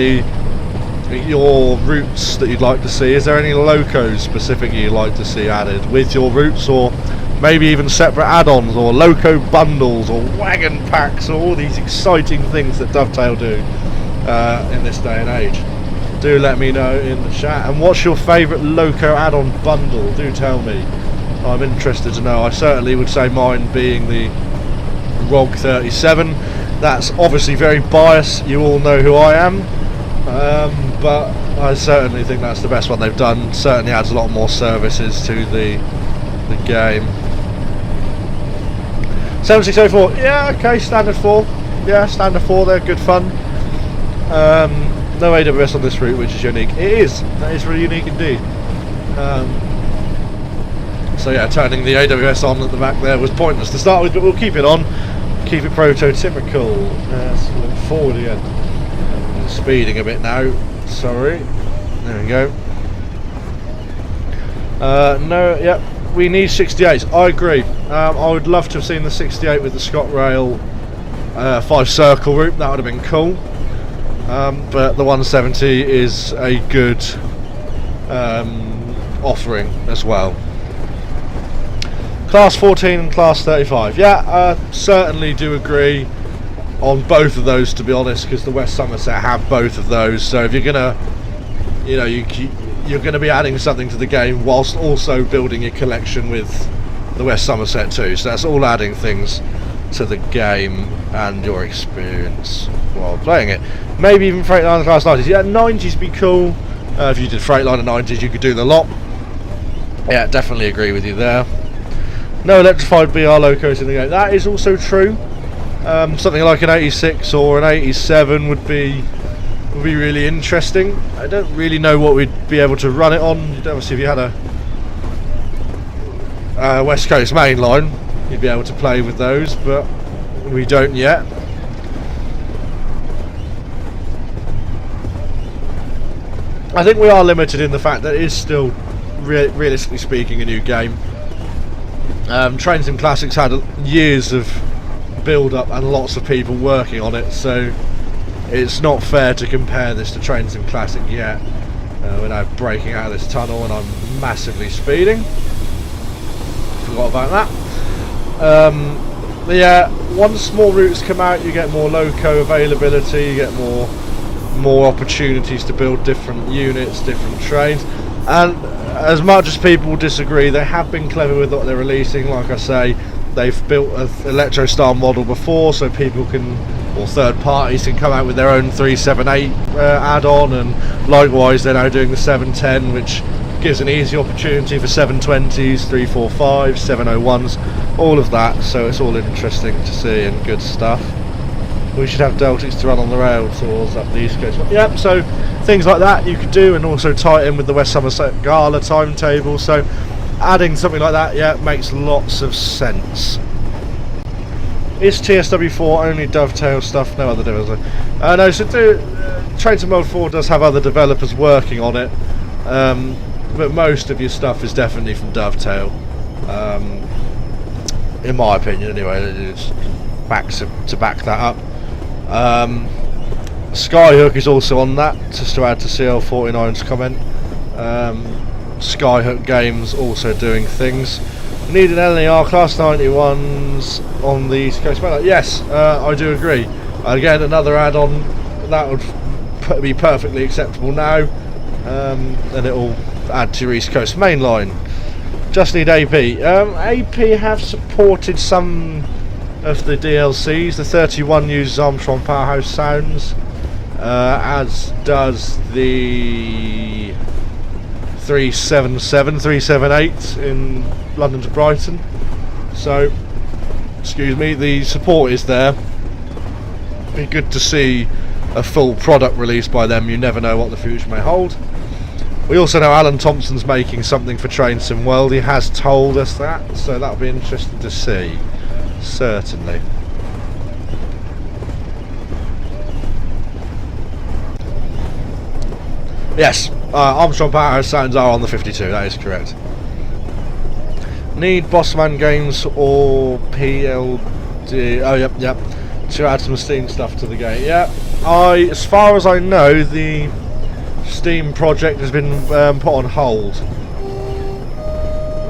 your routes that you'd like to see. Is there any locos specifically you'd like to see added with your routes, or maybe even separate add-ons, or loco bundles, or wagon packs, or all these exciting things that Dovetail do in this day and age? Do let me know in the chat. And what's your favourite loco add-on bundle? Do tell me. I'm interested to know. I certainly would say mine being the ROG 37. That's obviously very biased, you all know who I am, but I certainly think that's the best one they've done. Certainly adds a lot more services to the game. 7604, yeah, okay, standard 4, yeah, standard 4, they're good fun. No AWS on this route, which is unique. It is, that is really unique indeed. So yeah, turning the AWS on at the back there was pointless to start with, but we'll keep it on. Keep it prototypical. Let's look forward again. I'm speeding a bit now. Sorry. There we go. No, yep. We need 68s. I agree. I would love to have seen the 68 with the ScotRail 5 circle route. That would have been cool. But the 170 is a good offering as well. Class 14 and Class 35. Yeah, I certainly do agree on both of those, to be honest, because the West Somerset have both of those. So if you're gonna, you know, you're gonna be adding something to the game whilst also building your collection with the West Somerset too. So that's all adding things to the game and your experience while playing it. Maybe even Freightliner Class 90s. Yeah, 90s be cool. If you did Freightliner 90s, you could do the lot. Yeah, definitely agree with you there. No electrified BR locos in the game. That is also true. Something like an 86 or an 87 would be really interesting. I don't really know what we'd be able to run it on. Obviously, if you had a West Coast main line, you'd be able to play with those, but we don't yet. I think we are limited in the fact that it is still, realistically speaking, a new game. Train Sim Classics had years of build-up and lots of people working on it, so it's not fair to compare this to Train Sim Classic yet. We're now breaking out of this tunnel and I'm massively speeding. Forgot about that. But yeah, once more routes come out, you get more loco availability, you get more opportunities to build different units, different trains. And as much as people disagree, they have been clever with what they're releasing. Like I say, they've built an electro style model before, so people can, or third parties can come out with their own 378 add-on, and likewise they're now doing the 710, which gives an easy opportunity for 720s, 345s, 701s, all of that. So it's all interesting to see and good stuff. We should have Deltics to run on the rail tours up the East Coast. Yep, so things like that you could do, and also tie it in with the West Somerset Gala timetable. So adding something like that, yeah, makes lots of sense. Is TSW4 only Dovetail stuff? No other developers? No, so Train Sim World 4 does have other developers working on it, but most of your stuff is definitely from Dovetail, in my opinion anyway. It's back to back that up. Skyhook is also on that, just to add to CL49's comment. Skyhook Games also doing things. Need an LER Class 91s on the East Coast. Yes, I do agree. Again, another add-on that would be perfectly acceptable now, and it will add to your East Coast main line. Just need AP. AP have supported some of the DLCs. The 31 uses Armstrong Powerhouse sounds, as does the 377, 378 in London to Brighton. So, excuse me, the support is there. Be good to see a full product released by them. You never know what the future may hold. We also know Alan Thompson's making something for Train Sim World. He has told us that, so that'll be interesting to see. Certainly. Yes, Armstrong Powerhouse sounds are on the 52, that is correct. Need Bossman Games or PLD, oh yep, to add some Steam stuff to the game. Yeah, as far as I know, the Steam project has been put on hold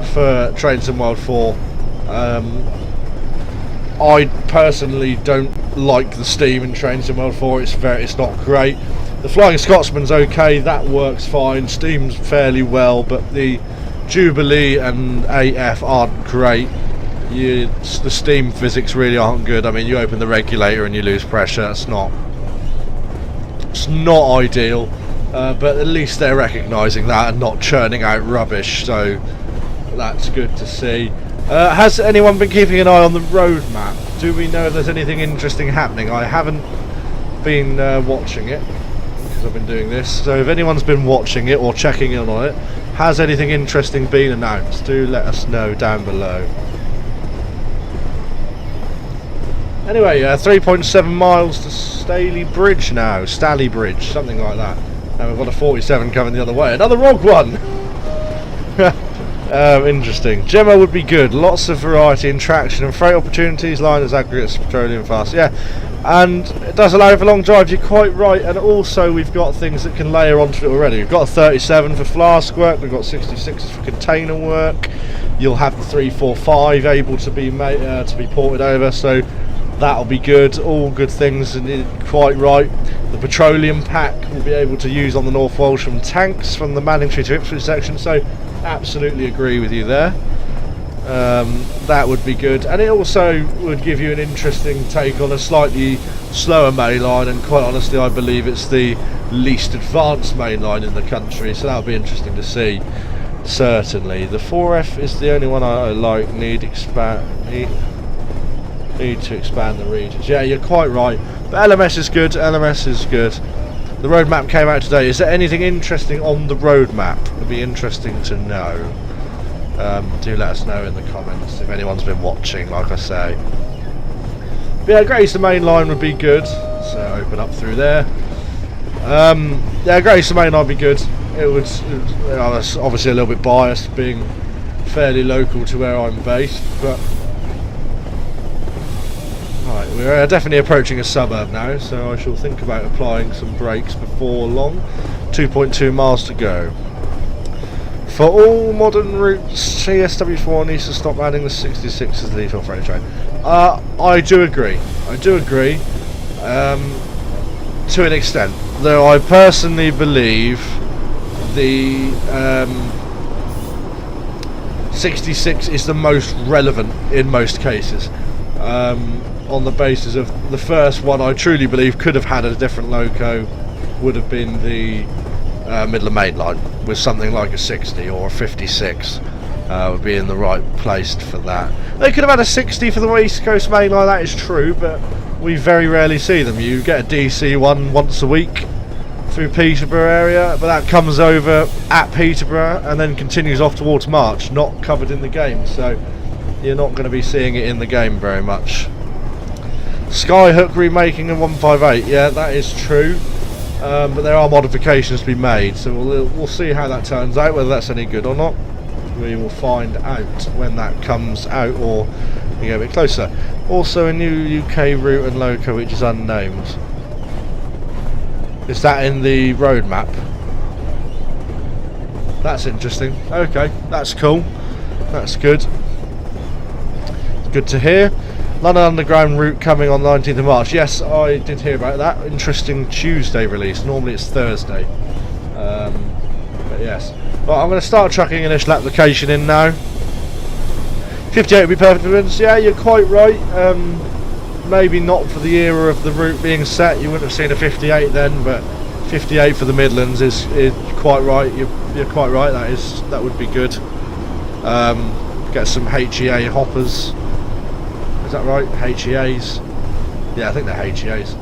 for Train Sim World 4. I personally don't like the Steam in Train Sim World 4. It's not great. The Flying Scotsman's okay, that works fine. Steam's fairly well, but the Jubilee and AF aren't great. The Steam physics really aren't good. I mean, you open the regulator and you lose pressure. It's not ideal, but at least they're recognising that and not churning out rubbish. So that's good to see. Has anyone been keeping an eye on the roadmap? Do we know if there's anything interesting happening? I haven't been watching it because I've been doing this. So if anyone's been watching it or checking in on it, has anything interesting been announced? Do let us know down below. Anyway, 3.7 miles to Staley Bridge now. Staley Bridge, something like that. And we've got a 47 coming the other way. Another ROG one! Interesting. Gemma would be good. Lots of variety in traction and freight opportunities. Liners, aggregates, petroleum, fast. Yeah, and it does allow for long drives. You're quite right. And also we've got things that can layer onto it already. We've got a 37 for flask work. We've got 66s for container work. You'll have the 345 able to be ported over. So that'll be good. All good things, and quite right. The petroleum pack will be able to use on the North Walsham tanks from the Manningtree to Ipswich section. So absolutely agree with you there. That would be good, and it also would give you an interesting take on a slightly slower main line, and quite honestly I believe it's the least advanced main line in the country, so that'll be interesting to see. Certainly. The 4F is the only one I like. Need to expand the regions. Yeah, you're quite right, but LMS is good. The roadmap came out today. Is there anything interesting on the roadmap? It would be interesting to know. Do let us know in the comments if anyone's been watching, like I say. But yeah, Great Eastern Main Line would be good, so open up through there. Yeah, Great Eastern Main Line would be good. I was obviously a little bit biased, being fairly local to where I'm based, but right, we're definitely approaching a suburb now, so I shall think about applying some brakes before long. 2.2 miles to go. For all modern routes, CSW4 needs to stop adding the 66 as the default freight train. I do agree. To an extent, though I personally believe the 66 is the most relevant in most cases. On the basis of the first one, I truly believe could have had a different loco, would have been the Midland Main Line with something like a 60 or a 56. Would be in the right place for that. They could have had a 60 for the East Coast Main Line, that is true, but we very rarely see them. You get a DC one once a week through Peterborough area, but that comes over at Peterborough and then continues off towards March, not covered in the game, so you're not going to be seeing it in the game very much. Skyhook remaking a 158, yeah, that is true, but there are modifications to be made, so we'll see how that turns out, whether that's any good or not. We will find out when that comes out, or we get a bit closer. Also a new UK route and loco which is unnamed. Is that in the road map? That's interesting. Okay, that's cool. That's good. It's good to hear. London Underground route coming on 19th of March. Yes, I did hear about that. Interesting Tuesday release. Normally it's Thursday. But yes. Right, I'm going to start chucking initial application in now. 58 would be perfect for instance. Yeah, you're quite right. Maybe not for the era of the route being set. You wouldn't have seen a 58 then, but 58 for the Midlands is quite right. You're quite right. That would be good. Get some HEA hoppers. Is that right? HEAs. Yeah, I think they're HEAs.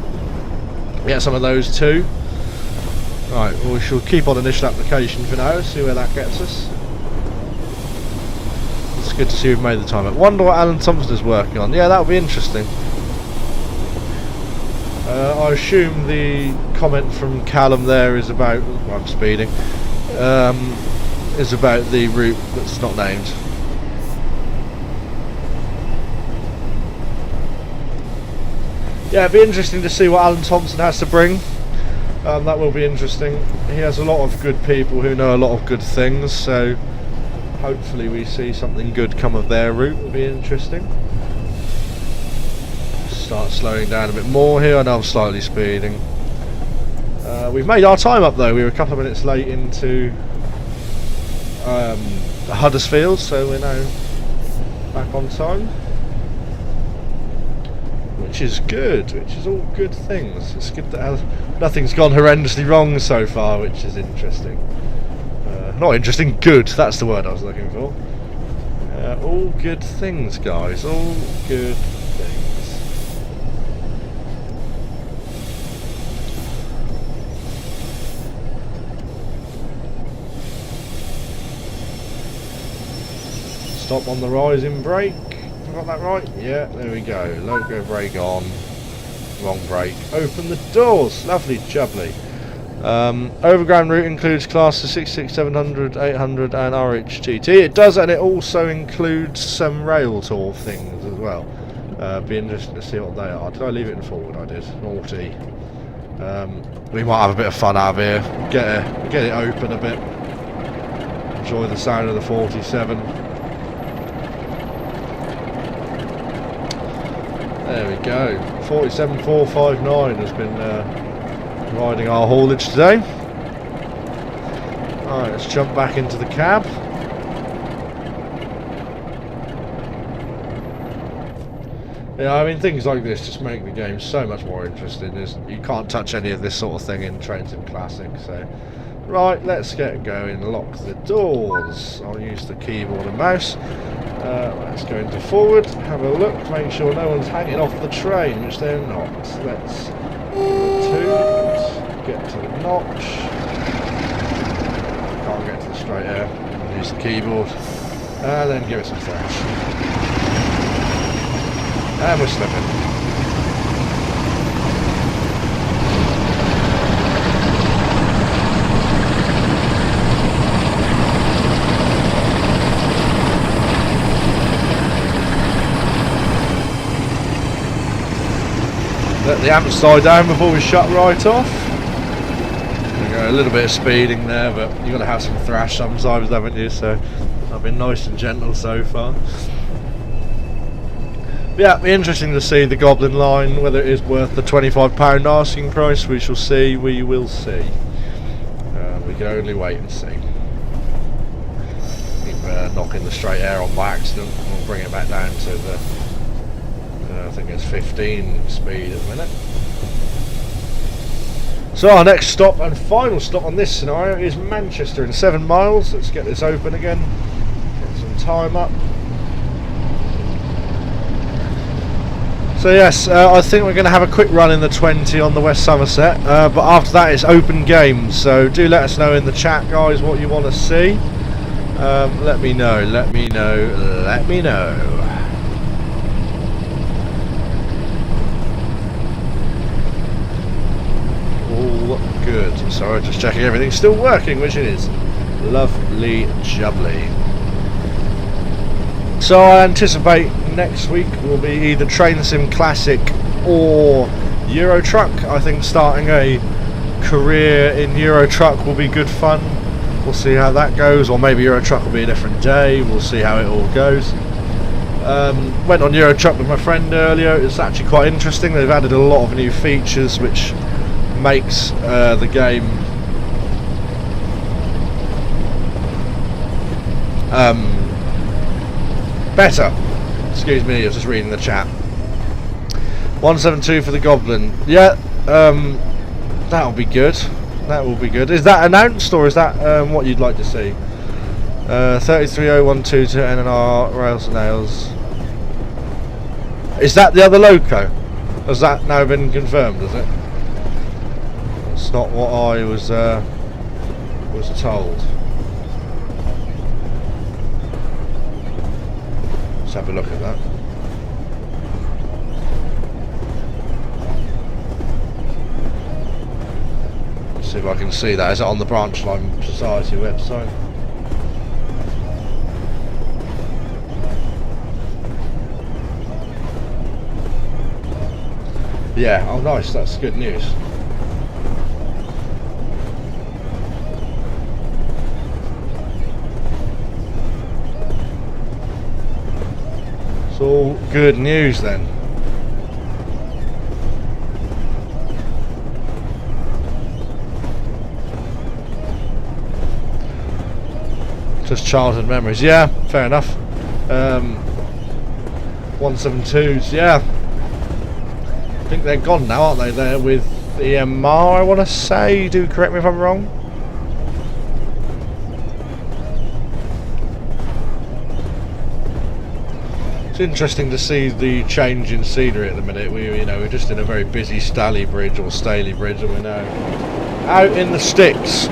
Get some of those too. Right, well, we shall keep on initial application for now, see where that gets us. It's good to see we've made the time up. Wonder what Alan Thompson is working on. Yeah, that would be interesting. I assume the comment from Callum there is about, well, I'm speeding, is about the route that's not named. Yeah, it'd be interesting to see what Alan Thompson has to bring. That will be interesting. He has a lot of good people who know a lot of good things, so hopefully we see something good come of their route. Will be interesting. Start slowing down a bit more here. I know I'm slightly speeding. We've made our time up though. We were a couple of minutes late into Huddersfield, so we're now back on time. Which is good, which is all good things. It's good that nothing's gone horrendously wrong so far, which is interesting. Not interesting, good, that's the word I was looking for. All good things, guys, all good things. Stop on the rising brake. Got that right? Yeah, there we go. Logo brake on. Wrong brake. Open the doors. Lovely jubbly. Overground route includes classes 66, 700, 800 and RHTT. It does, and it also includes some rail tour things as well. Be interesting to see what they are. Did I leave it in forward? I did. Naughty. We might have a bit of fun out of here. Get it open a bit. Enjoy the sound of the 47. There we go. 47459 has been riding our haulage today. Alright, let's jump back into the cab. Yeah, I mean, things like this just make the game so much more interesting. You can't touch any of this sort of thing in Trains and Classic, so... Right, let's get going. Lock the doors. I'll use the keyboard and mouse. Let's go into forward, have a look, make sure no one's hanging off the train, which they're not. Let's get to the notch. Can't get to the straight air. Use the keyboard. And then give it some thrash. And we're slipping. the amp side down before we shut right off. We go a little bit of speeding there, but you've got to have some thrash sometimes, haven't you? So I've been nice and gentle so far. But yeah, it'll be interesting to see the Goblin line, whether it is worth the £25 asking price. We shall see, we will see. We can only wait and see. Keep knocking the straight air on by accident. We'll bring it back down to the, I think it's 15 speed at the minute. So our next stop and final stop on this scenario is Manchester in 7 miles. Let's get this open again, get some time up. So yes, I think we're going to have a quick run in the 20 on the West Somerset, but after that it's open games, so do let us know in the chat, guys, what you want to see. Let me know, let me know, let me know. All good. Sorry, just checking everything's still working, which it is. Lovely jubbly. So I anticipate next week will be either Train Sim Classic or Euro Truck. I think starting a career in Euro Truck will be good fun. We'll see how that goes, or maybe Euro Truck will be a different day. We'll see how it all goes. Went on Euro Truck with my friend earlier. It's actually quite interesting. They've added a lot of new features which makes the game better. Excuse me, I was just reading the chat. 172 for the Goblin. Yeah, that'll be good. That will be good. Is that announced, or is that what you'd like to see? 330122 to NNR Rails and Nails. Is that the other loco? Has that now been confirmed, has it? It's not what I was told. Let's have a look at that. Let's see if I can see that. Is it on the Branch Line Society website? Yeah, oh nice, that's good news. It's all good news then. Just childhood memories, yeah, fair enough. 172s, yeah. I think they're gone now, aren't they? They're with EMR, I want to say. Do correct me if I'm wrong. It's interesting to see the change in scenery at the minute. We're just in a very busy Staley Bridge or Staley Bridge, and we're now out in the sticks.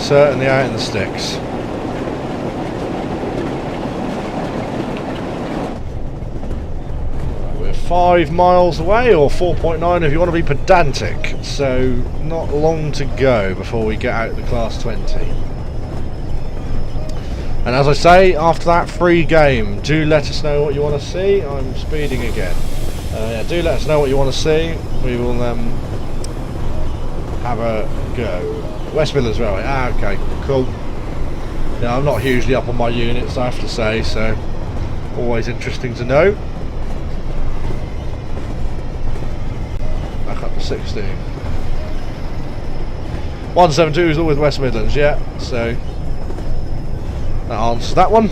Certainly out in the sticks. We're 5 miles away, or 4.9 if you want to be pedantic. So not long to go before we get out the Class 20. And as I say, after that free game, do let us know what you want to see. I'm speeding again. Yeah, do let us know what you want to see. We will have a go. West Midlands Railway. Ah, okay, cool. Yeah, I'm not hugely up on my units, I have to say, so always interesting to know. Back up to 16. 172 is all with West Midlands, yeah, so that answers that one.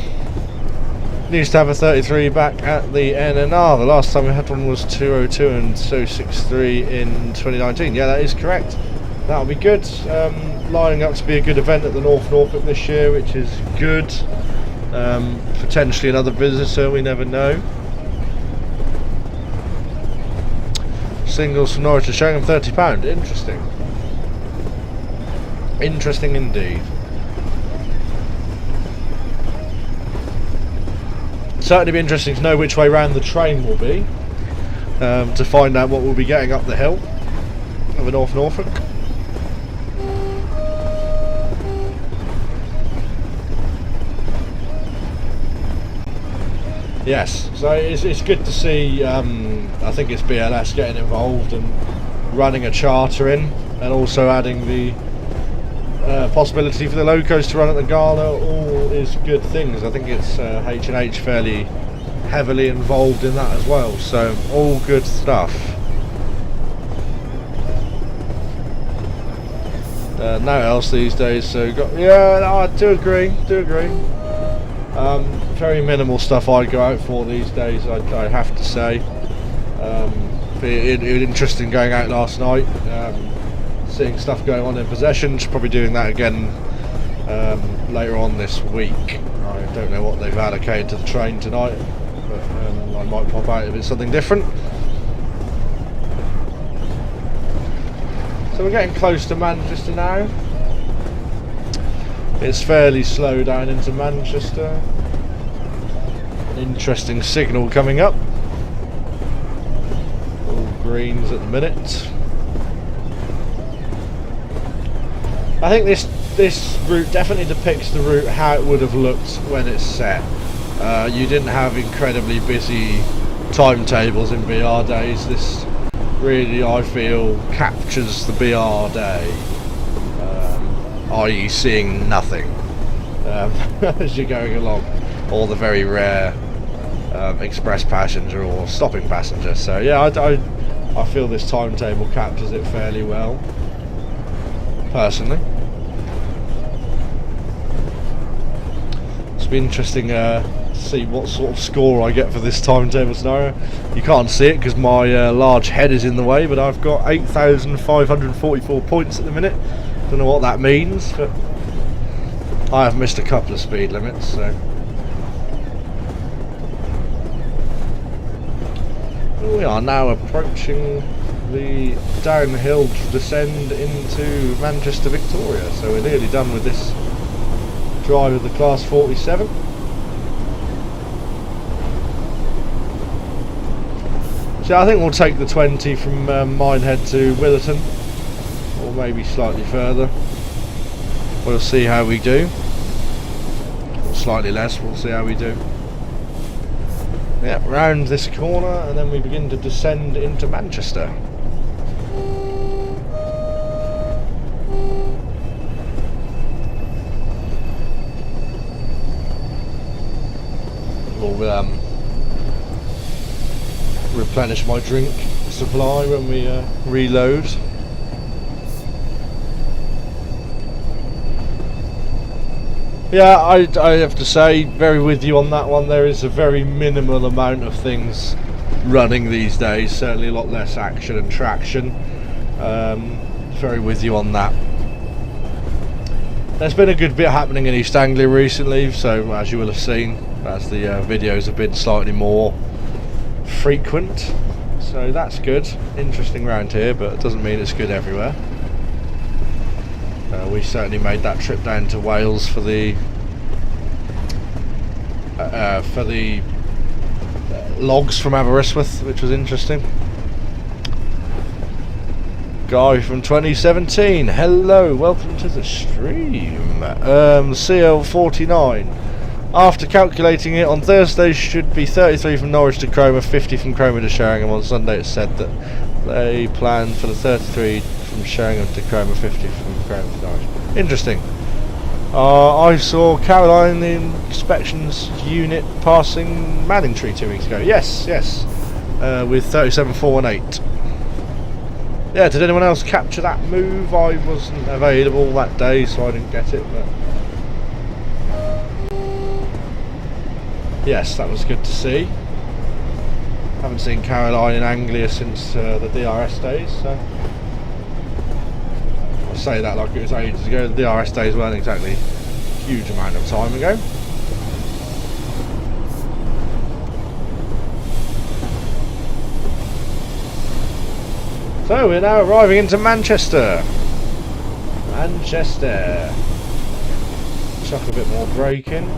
Needs to have a 33 back at the NNR. The last time we had one was 202 and 263 in 2019. Yeah, that is correct. That'll be good. Lining up to be a good event at the North Norfolk this year, which is good. Potentially another visitor, we never know. Singles from Norwich are showing them £30. Interesting. Interesting indeed. Certainly be interesting to know which way round the train will be, to find out what we'll be getting up the hill of the North Norfolk. Yes, so it's good to see. I think it's BLS getting involved and running a charter in, and also adding the possibility for the locos to run at the gala. All is good things. I think it's H&H fairly heavily involved in that as well. So all good stuff. No else these days. So no, I do agree. Very minimal stuff I'd go out for these days, I have to say. It was interesting going out last night, seeing stuff going on in possessions, probably doing that again later on this week. I don't know what they've allocated to the train tonight, but I might pop out if it's something different. So we're getting close to Manchester now. It's fairly slow down into Manchester. Interesting signal coming up. All greens at the minute. I think this route definitely depicts the route how it would have looked when it's set. You didn't have incredibly busy timetables in BR days. This really, I feel, captures the BR day, i.e. seeing nothing as you're going along, or the very rare express passenger or stopping passenger. So yeah, I feel this timetable captures it fairly well, personally. It's been interesting to see what sort of score I get for this timetable scenario. You can't see it because my large head is in the way, but I've got 8,544 points at the minute. Don't know what that means, but I have missed a couple of speed limits, so. We are now approaching the downhill descend into Manchester Victoria, so we're nearly done with this drive of the Class 47. So I think we'll take the 20 from Minehead to Willerton, or maybe slightly further. We'll see how we do, or slightly less, we'll see how we do. Yeah, round this corner and then we begin to descend into Manchester. We'll replenish my drink supply when we reload. Yeah, I have to say, very with you on that one. There is a very minimal amount of things running these days, certainly a lot less action and traction. Very with you on that. There's been a good bit happening in East Anglia recently, so as you will have seen, as the videos have been slightly more frequent, so that's good. Interesting round here, but it doesn't mean it's good everywhere. We certainly made that trip down to Wales for the logs from Aberystwyth, which was interesting. Guy from 2017, hello, welcome to the stream. CL49. After calculating it, on Thursday should be 33 from Norwich to Cromer, 50 from Cromer to Sheringham. On Sunday it said that they planned for the 33 from Sheringham to Cromer, 50 from Cromer to Norwich. Interesting. I saw Caroline, the inspections unit, passing Manningtree 2 weeks ago. Yes, with 37,418. Yeah, did anyone else capture that move? I wasn't available that day, so I didn't get it. But yes, that was good to see. Haven't seen Caroline in Anglia since the DRS days, so I say that like it was ages ago. The DRS days weren't exactly a huge amount of time ago. So we're now arriving into Manchester. Chuck a bit more brake in.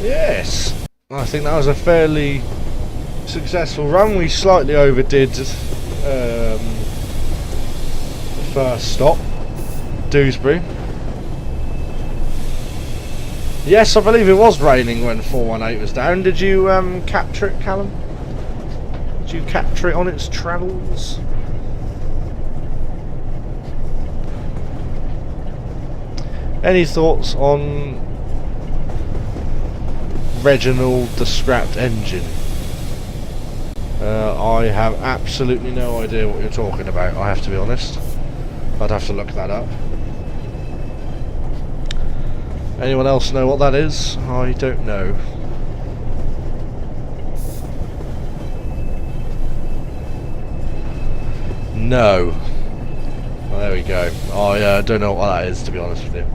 Yes, I think that was a fairly successful run. We slightly overdid the first stop, Dewsbury. Yes, I believe it was raining when 418 was down. Did you capture it, Callum? Did you capture it on its travels? Any thoughts on Reginald the scrapped engine? I have absolutely no idea what you're talking about, I have to be honest. I'd have to look that up. Anyone else know what that is? I don't know. No. Well, there we go. I don't know what that is, to be honest with you.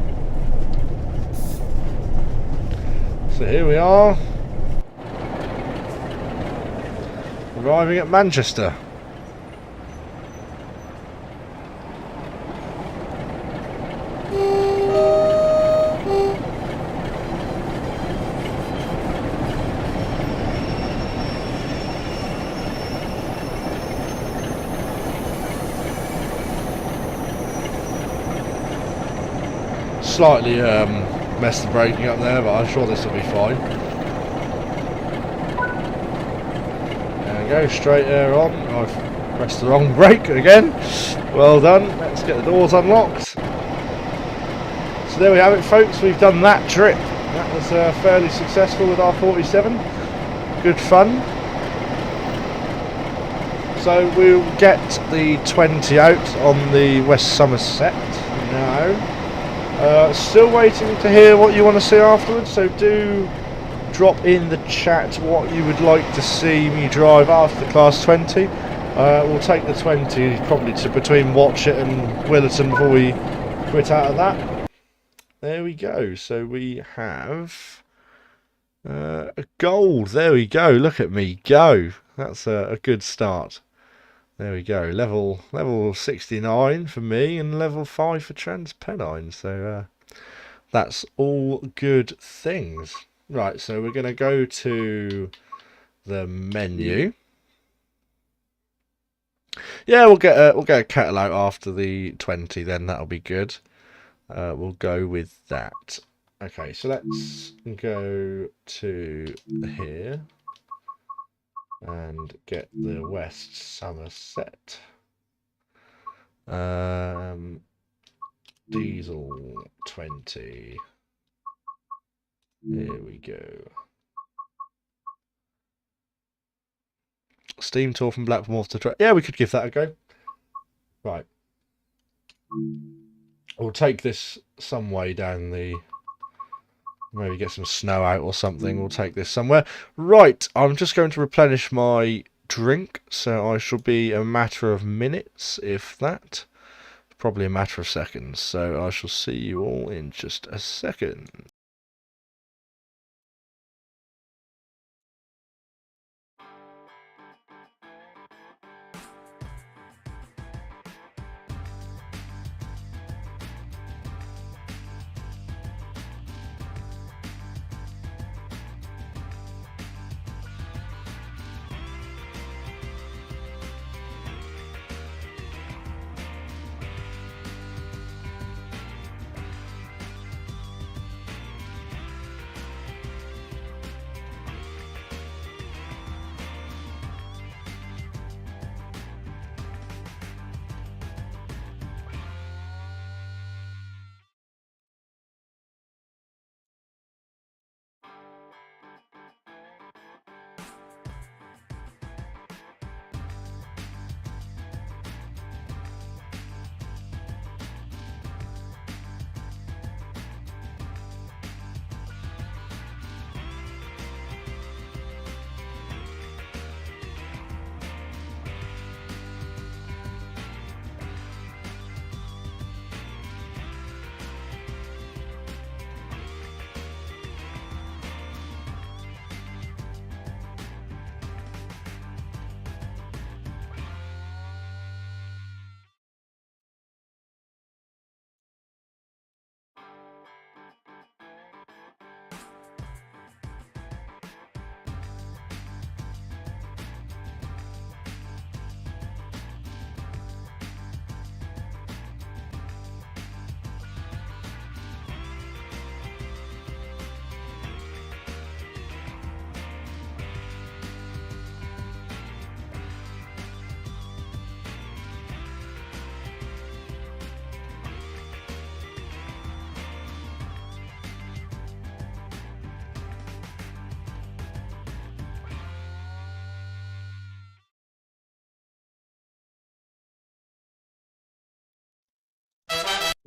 So here we are, arriving at Manchester. Slightly messed the braking up there, but I'm sure this will be fine. There we go, straight air on. I've pressed the wrong brake again. Well done. Let's get the doors unlocked. So there we have it, folks. We've done that trip. That was fairly successful with our 47. Good fun. So we'll get the 20 out on the West Somerset now. Still waiting to hear what you want to see afterwards, so do drop in the chat what you would like to see me drive after the Class 20. We'll take the 20 probably to between Watchet and Willerton before we quit out of that. There we go, so we have a gold. There we go, look at me go. That's a good start. There we go, level 69 for me and level 5 for TransPennine, so that's all good things. Right, so we're going to go to the menu. Yeah, we'll get a kettle out after the 20 then, that'll be good. We'll go with that. Okay, so let's go to here. And get the West Somerset. Diesel 20. Here we go. Steam tour from Blackmore to yeah, we could give that a go. Right. We'll take this some way down the... Maybe get some snow out or something. We'll take this somewhere. Right, I'm just going to replenish my drink, so I shall be a matter of minutes, if that. Probably a matter of seconds, so I shall see you all in just a second.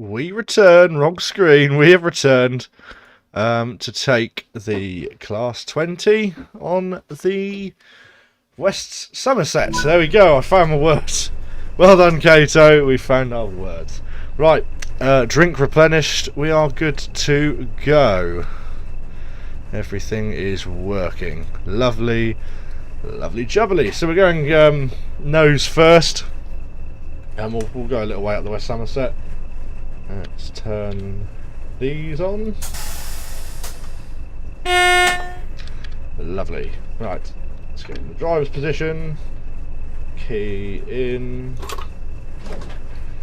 we return, wrong screen, we have returned to take the Class 20 on the West Somerset. So there we go, I found my words. Well done, Kato, we found our words. Right, drink replenished, we are good to go. Everything is working. Lovely, lovely jubbly. So we're going nose first. And we'll go a little way up the West Somerset. Let's turn these on. Lovely. Right, let's get in the driver's position. Key in.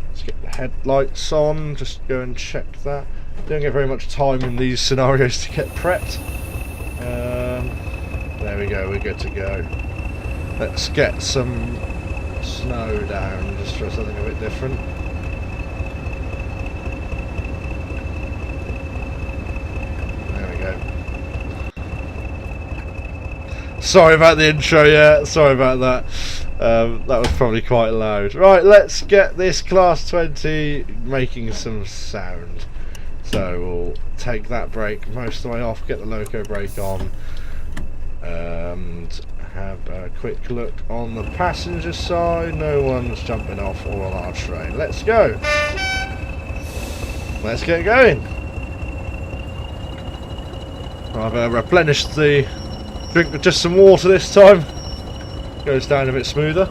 Let's get the headlights on. Just go and check that. Don't get very much time in these scenarios to get prepped. There we go, we're good to go. Let's get some snow down just for something a bit different. There we go. Sorry about the intro, yeah, sorry about that. That was probably quite loud. Right, let's get this Class 20 making some sound. So we'll take that brake most of the way off, get the loco brake on, and have a quick look on the passenger side. No one's jumping off or on our train. Let's go. Let's get going. I've replenished the drink with just some water this time. Goes down a bit smoother.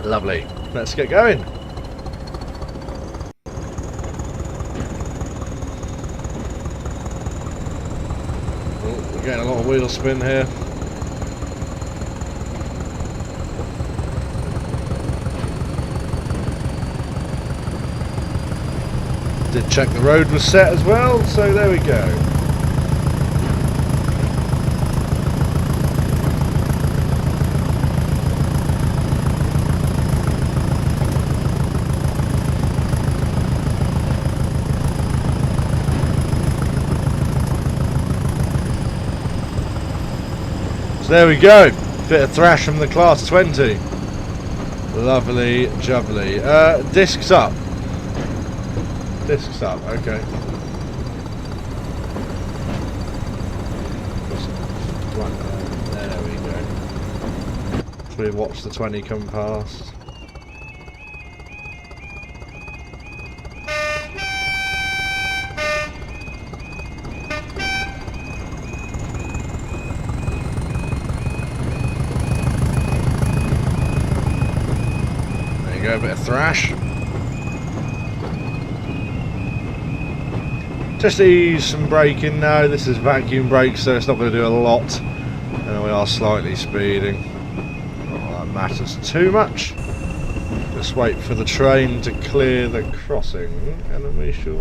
Lovely. Let's get going. Getting a lot of wheel spin here. Did check the road was set as well, so there we go. So there we go, bit of thrash from the Class 20. Lovely jubbly. Discs up. Discs up, okay. There we go. So we watch the 20 come past. Go a bit of thrash. Just ease some braking now. This is vacuum brake, so it's not going to do a lot. And we are slightly speeding. Not that matters too much. Just wait for the train to clear the crossing, and then we shall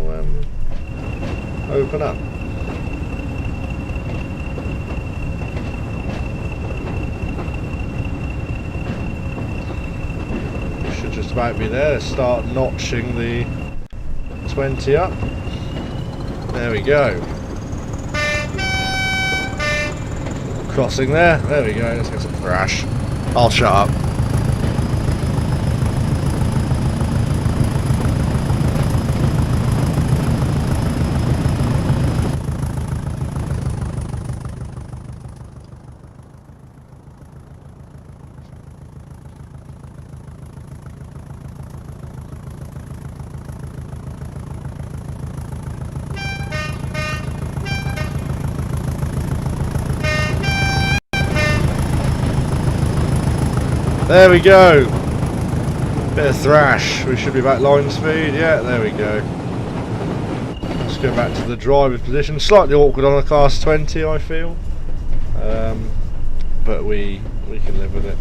open up. Just about be there. Start notching the 20 up. There we go. Crossing there. There we go. Let's get some thrash. I'll shut up. There we go. Bit of thrash. We should be back line speed. Yeah, there we go. Let's go back to the driver's position. Slightly awkward on a Class 20, I feel. But we can live with it.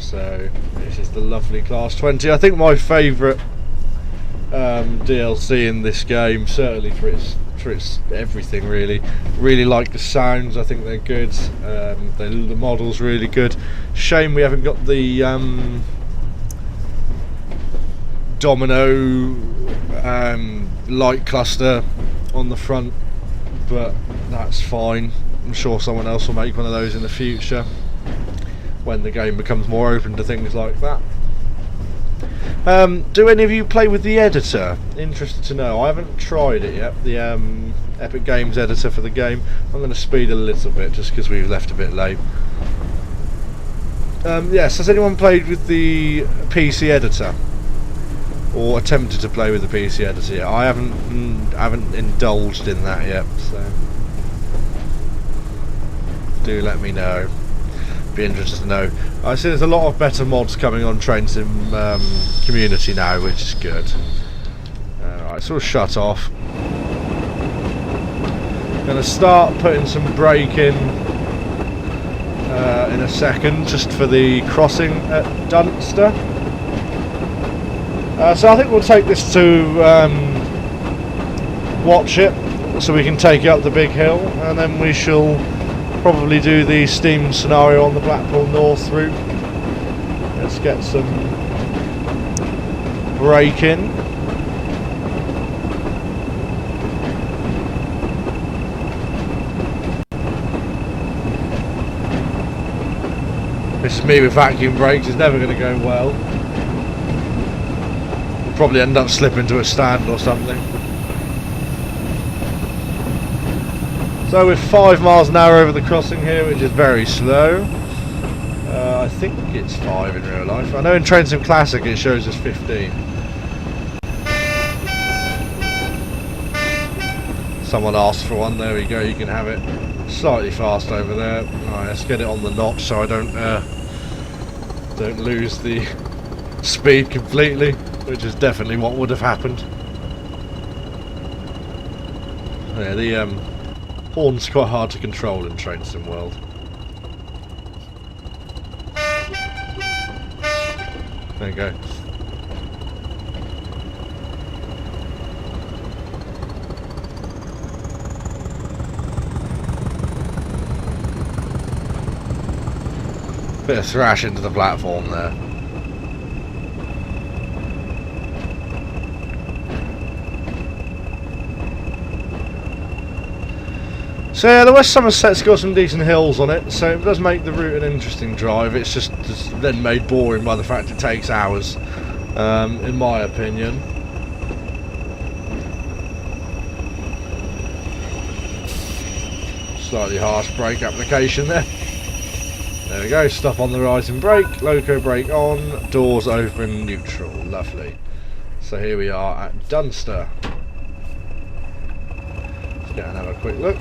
So this is the lovely Class 20. I think my favourite DLC in this game, certainly for its everything really. Really like the sounds. I think they're good. The model's really good. Shame we haven't got the domino light cluster on the front, but that's fine. I'm sure someone else will make one of those in the future when the game becomes more open to things like that. Do any of you play with the editor? Interested to know. I haven't tried it yet. The Epic Games editor for the game. I'm going to speed a little bit just because we've left a bit late. Yes, has anyone played with the PC editor? Or attempted to play with the PC editor yet? I haven't indulged in that yet, so do let me know. Be interested to know. I see there's a lot of better mods coming on Train Sim community now, which is good. Alright, so we'll shut off. Gonna start putting some brake in a second, just for the crossing at Dunster. So I think we'll take this to watch it, so we can take it up the big hill, and then we shall probably do the steam scenario on the Blackpool North route. Let's get some brake in. This is me with vacuum brakes, it's never going to go well. We'll probably end up slipping to a stand or something. So with 5 miles an hour over the crossing here, which is very slow. I think it's 5 in real life. I know in Train Sim Classic it shows us 15. Someone asked for one, there we go, you can have it. Slightly fast over there. Alright, let's get it on the notch so I don't lose the speed completely, which is definitely what would have happened. Yeah, the horn's quite hard to control in Train Sim World. There you go. Bit of thrash into the platform there. So yeah, the West Somerset's got some decent hills on it, so it does make the route an interesting drive. It's just then made boring by the fact it takes hours, in my opinion. Slightly harsh brake application there. There we go, stop on the rising brake, loco brake on, doors open, neutral, lovely. So here we are at Dunster. Let's get and have a quick look.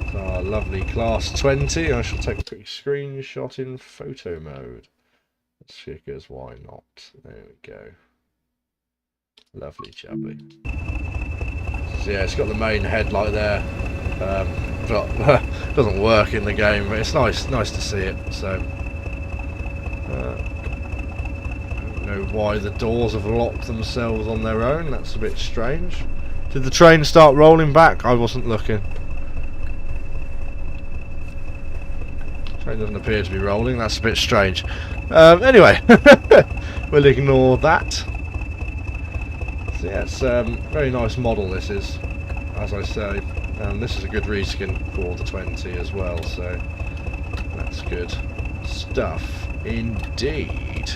It's our lovely Class 20, I shall take a quick screenshot in photo mode. As quick as why not, there we go. Lovely jubbly. So yeah, it's got the main headlight there. But doesn't work in the game, but it's nice to see it. So I don't know why the doors have locked themselves on their own. That's a bit strange. Did the train start rolling back? I wasn't looking. Train doesn't appear to be rolling. That's a bit strange. Anyway, we'll ignore that. So yeah, it's a very nice model. This is, as I say. And this is a good reskin for the 20 as well, so that's good stuff indeed.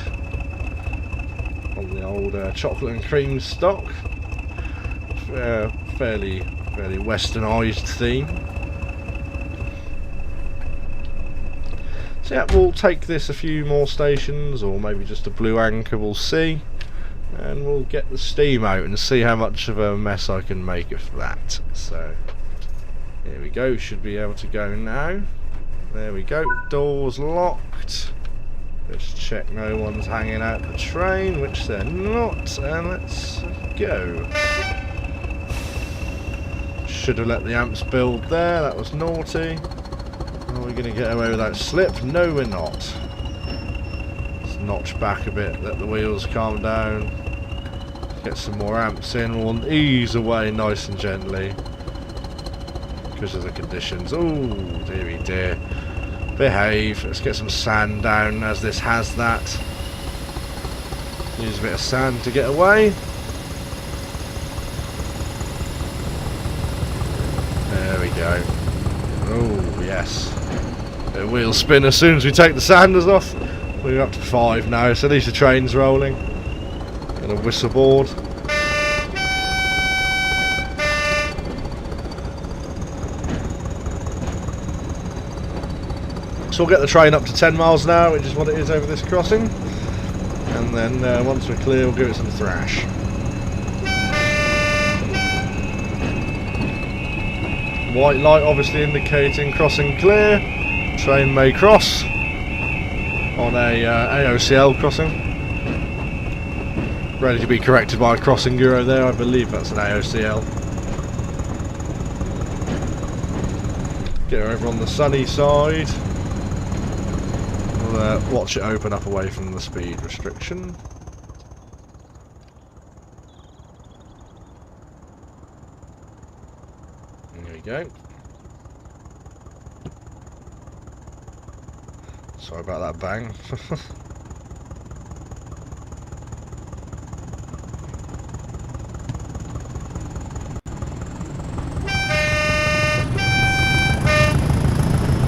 On the old chocolate and cream stock, fairly westernised theme. So yeah, we'll take this a few more stations, or maybe just a blue anchor, we'll see. And we'll get the steam out and see how much of a mess I can make of that. So here we go, should be able to go now. There we go, doors locked. Let's check no one's hanging out the train, which they're not, and let's go. Should have let the amps build there, that was naughty. Are we going to get away with that slip? No, we're not. Let's notch back a bit, let the wheels calm down. Get some more amps in, we'll ease away nice and gently. Because of the conditions. Oh, dearie dear. Behave. Let's get some sand down, as this has that. Use a bit of sand to get away. There we go. Oh, yes. The wheels spin as soon as we take the sanders off, We're up to 5 now, so at least the train's rolling. And a whistle board. So we'll get the train up to 10 miles an hour, which is what it is over this crossing. And then once we're clear, we'll give it some thrash. White light obviously indicating crossing clear. Train may cross on a AOCL crossing. Ready to be corrected by a crossing bureau there, I believe that's an AOCL. Get her over on the sunny side. We'll watch it open up away from the speed restriction. There we go. Sorry about that bang.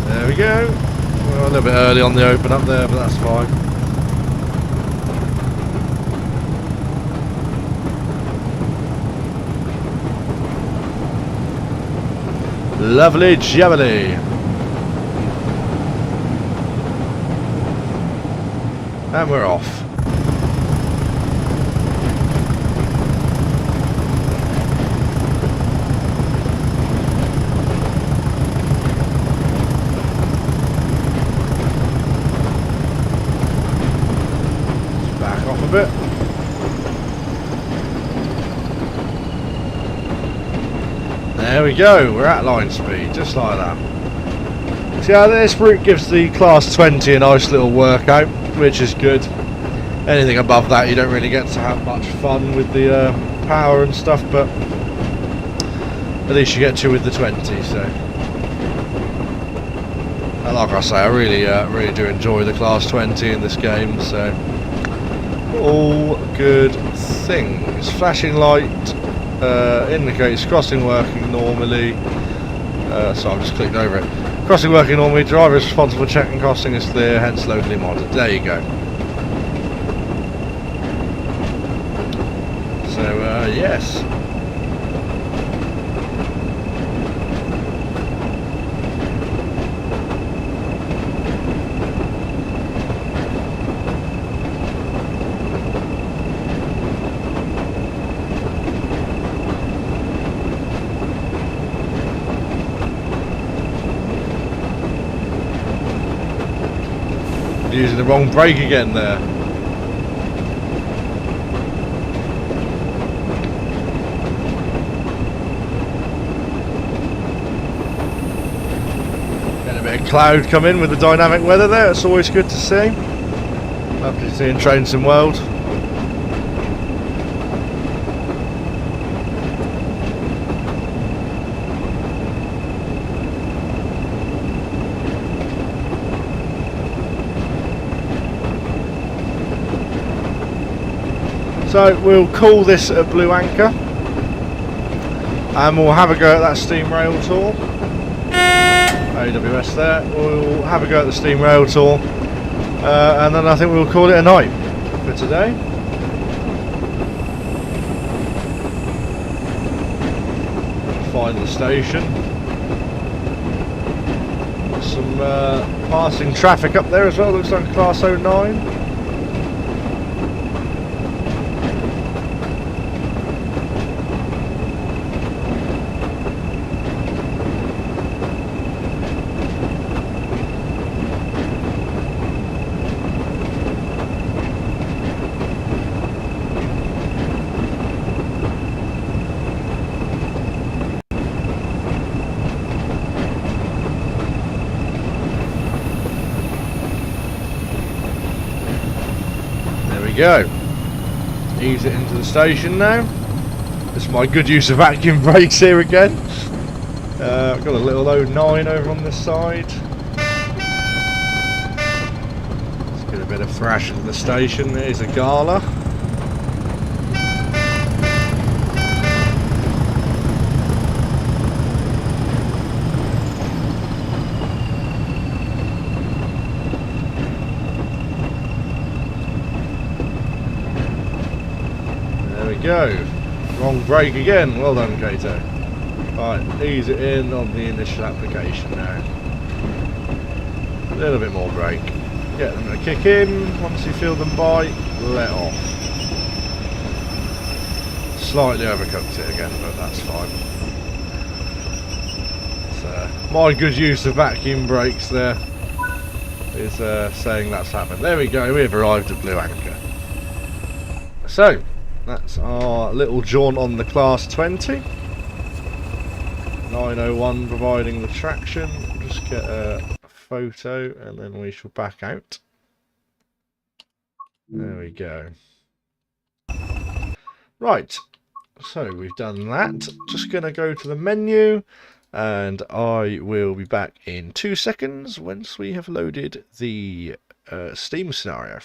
There we go. Well, a little bit early on the open up there, but that's fine. Lovely jubbly. And we're off. Back off a bit. There we go, we're at line speed, just like that. See how this route gives the class 20 a nice little workout, which is good. Anything above that you don't really get to have much fun with the power and stuff, but at least you get to with the 20, so. And like I say, I really do enjoy the class 20 in this game, so. All good things. Flashing light indicates crossing working normally. So I've just clicked over it. Crossing working normally. Driver is responsible for checking crossing is clear, hence locally monitored. There you go. So yes. Using the wrong brake again there. Getting a bit of cloud come in with the dynamic weather there, it's always good to see. Lovely seeing Train Sim World. So we'll call this a blue anchor and we'll have a go at that steam rail tour. AWS there. We'll have a go at the steam rail tour and then I think we'll call it a night for today. Find the station. Some passing traffic up there as well, looks like class 09. Go. Ease it into the station now. It's my good use of vacuum brakes here again. I've got a little 09 over on this side. Let's get a bit of thrash into the station. There's a Gala. go. Wrong brake again. Well done, Kato. Right, ease it in on the initial application now. A little bit more brake. Get them to kick in. Once you feel them bite, let off. Slightly overcooked it again, but that's fine. So, my good use of vacuum brakes there is saying that's happened. There we go, we've arrived at Blue Anchor. So, that's our little jaunt on the Class 20. 901 providing the traction. Just get a photo and then we shall back out. There we go. Right, so we've done that. Just going to go to the menu and I will be back in 2 seconds once we have loaded the Steam scenario.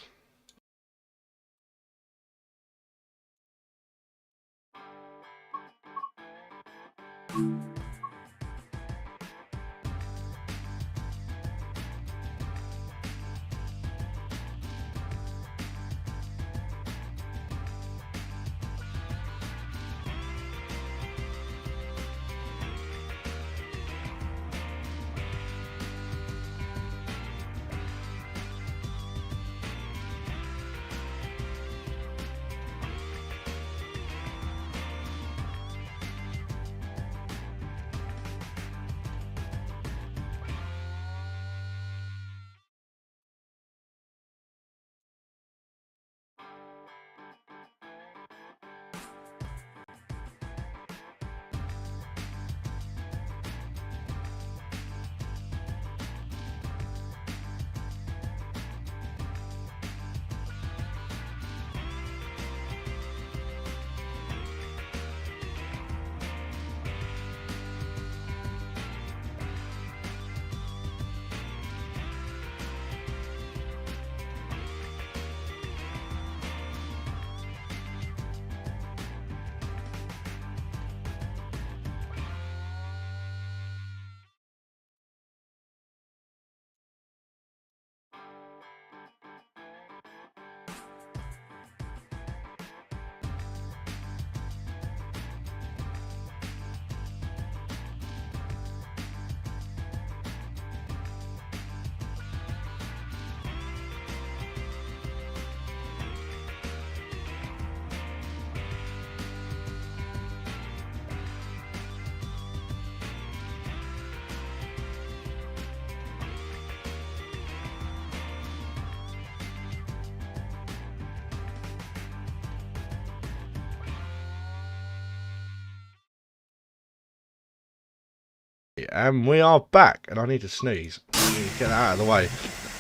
And we are back, and I need to sneeze. I need to get that out of the way.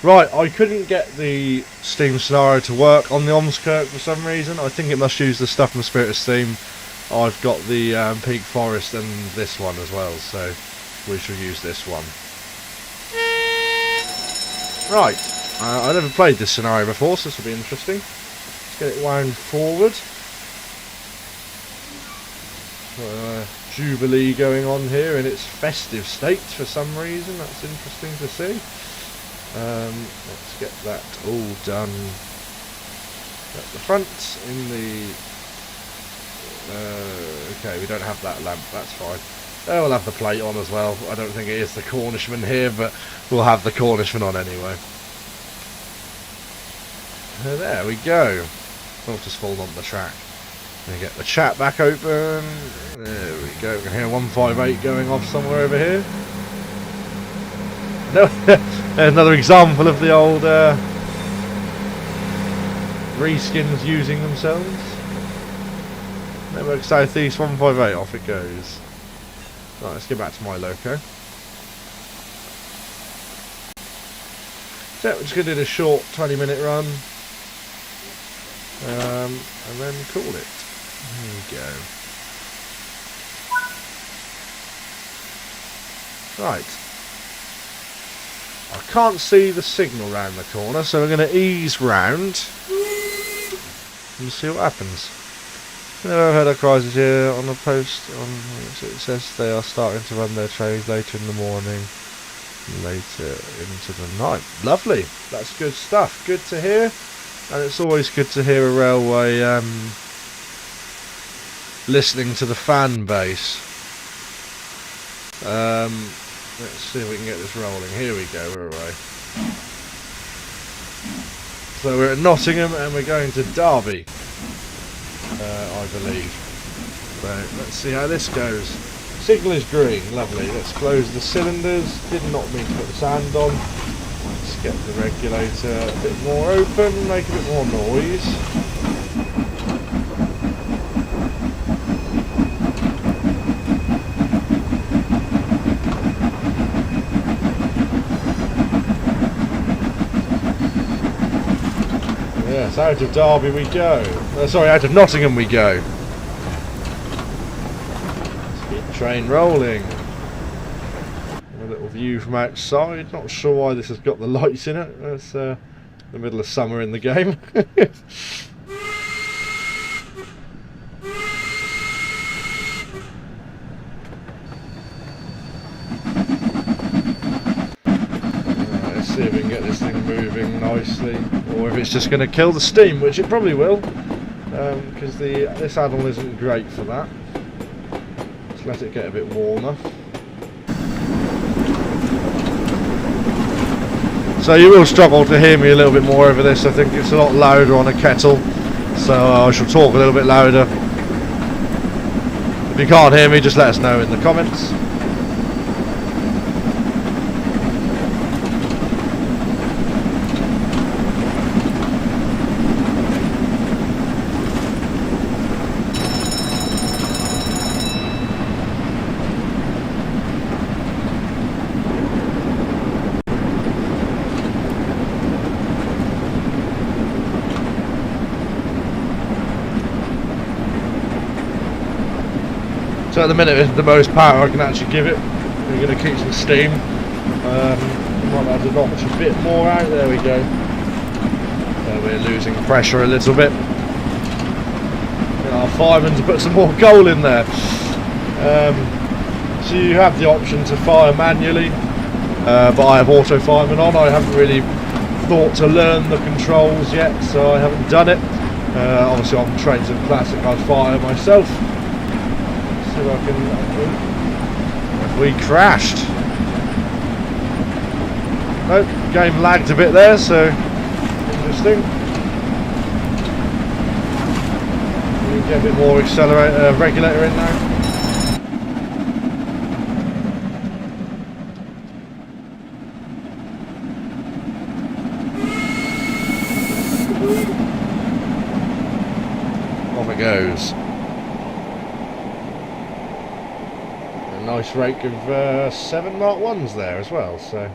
Right, I couldn't get the Steam scenario to work on the Ormskirk for some reason. I think it must use the Stuff from Spirit of Steam. I've got the Peak Forest and this one as well, so we shall use this one. Right, I never played this scenario before, so this will be interesting. Let's get it wound forward. Jubilee going on here in its festive state for some reason. That's interesting to see. Let's get that all done at the front in the okay, we don't have that lamp, that's fine. We'll have the plate on as well. I don't think it is the Cornishman here, but we'll have the Cornishman on anyway. There we go. I'll just fall on the track. Let me get the chat back open. There we go. We can hear 158 going off somewhere over here. No, another example of the old reskins using themselves. Network Southeast 158, off it goes. Right, let's get back to my loco. So we're just going to do the short 20-minute run. And then call it. There we go. Right. I can't see the signal round the corner, so we're going to ease round and see what happens. I've heard a crisis here on the post. It says they are starting to run their trains later in the morning, later into the night. Lovely. That's good stuff. Good to hear. And it's always good to hear a railway listening to the fan base. Let's see if we can get this rolling. Here we go. Where are we? So we're at Nottingham and we're going to Derby, I believe. So let's see how this goes. Signal is green, lovely. Let's close the cylinders. Did not mean to put the sand on. Let's get the regulator a bit more open, make a bit more noise. Yes, out of Derby we go. Sorry, out of Nottingham we go. Let's get the train rolling. A little view from outside. Not sure why this has got the lights in it. It's the middle of summer in the game. See if we can get this thing moving nicely, or if it's just going to kill the steam, which it probably will, because this add-on isn't great for that. Let's let it get a bit warmer. So you will struggle to hear me a little bit more over this. I think it's a lot louder on a kettle, so I shall talk a little bit louder. If you can't hear me, just let us know in the comments. So at the minute it's the most power I can actually give it. We're going to keep some steam. Might have to notch a bit more out. There we go. We're losing pressure a little bit. Our fireman's put some more coal in there. So you have the option to fire manually, but I have auto fireman on. I haven't really thought to learn the controls yet, so I haven't done it. Obviously I'm trained in classic, I fire myself. See if I can. We crashed. Nope, game lagged a bit there, so interesting. We can get a bit more regulator in now. Off it goes. Nice rake of 7 Mark 1s there as well, so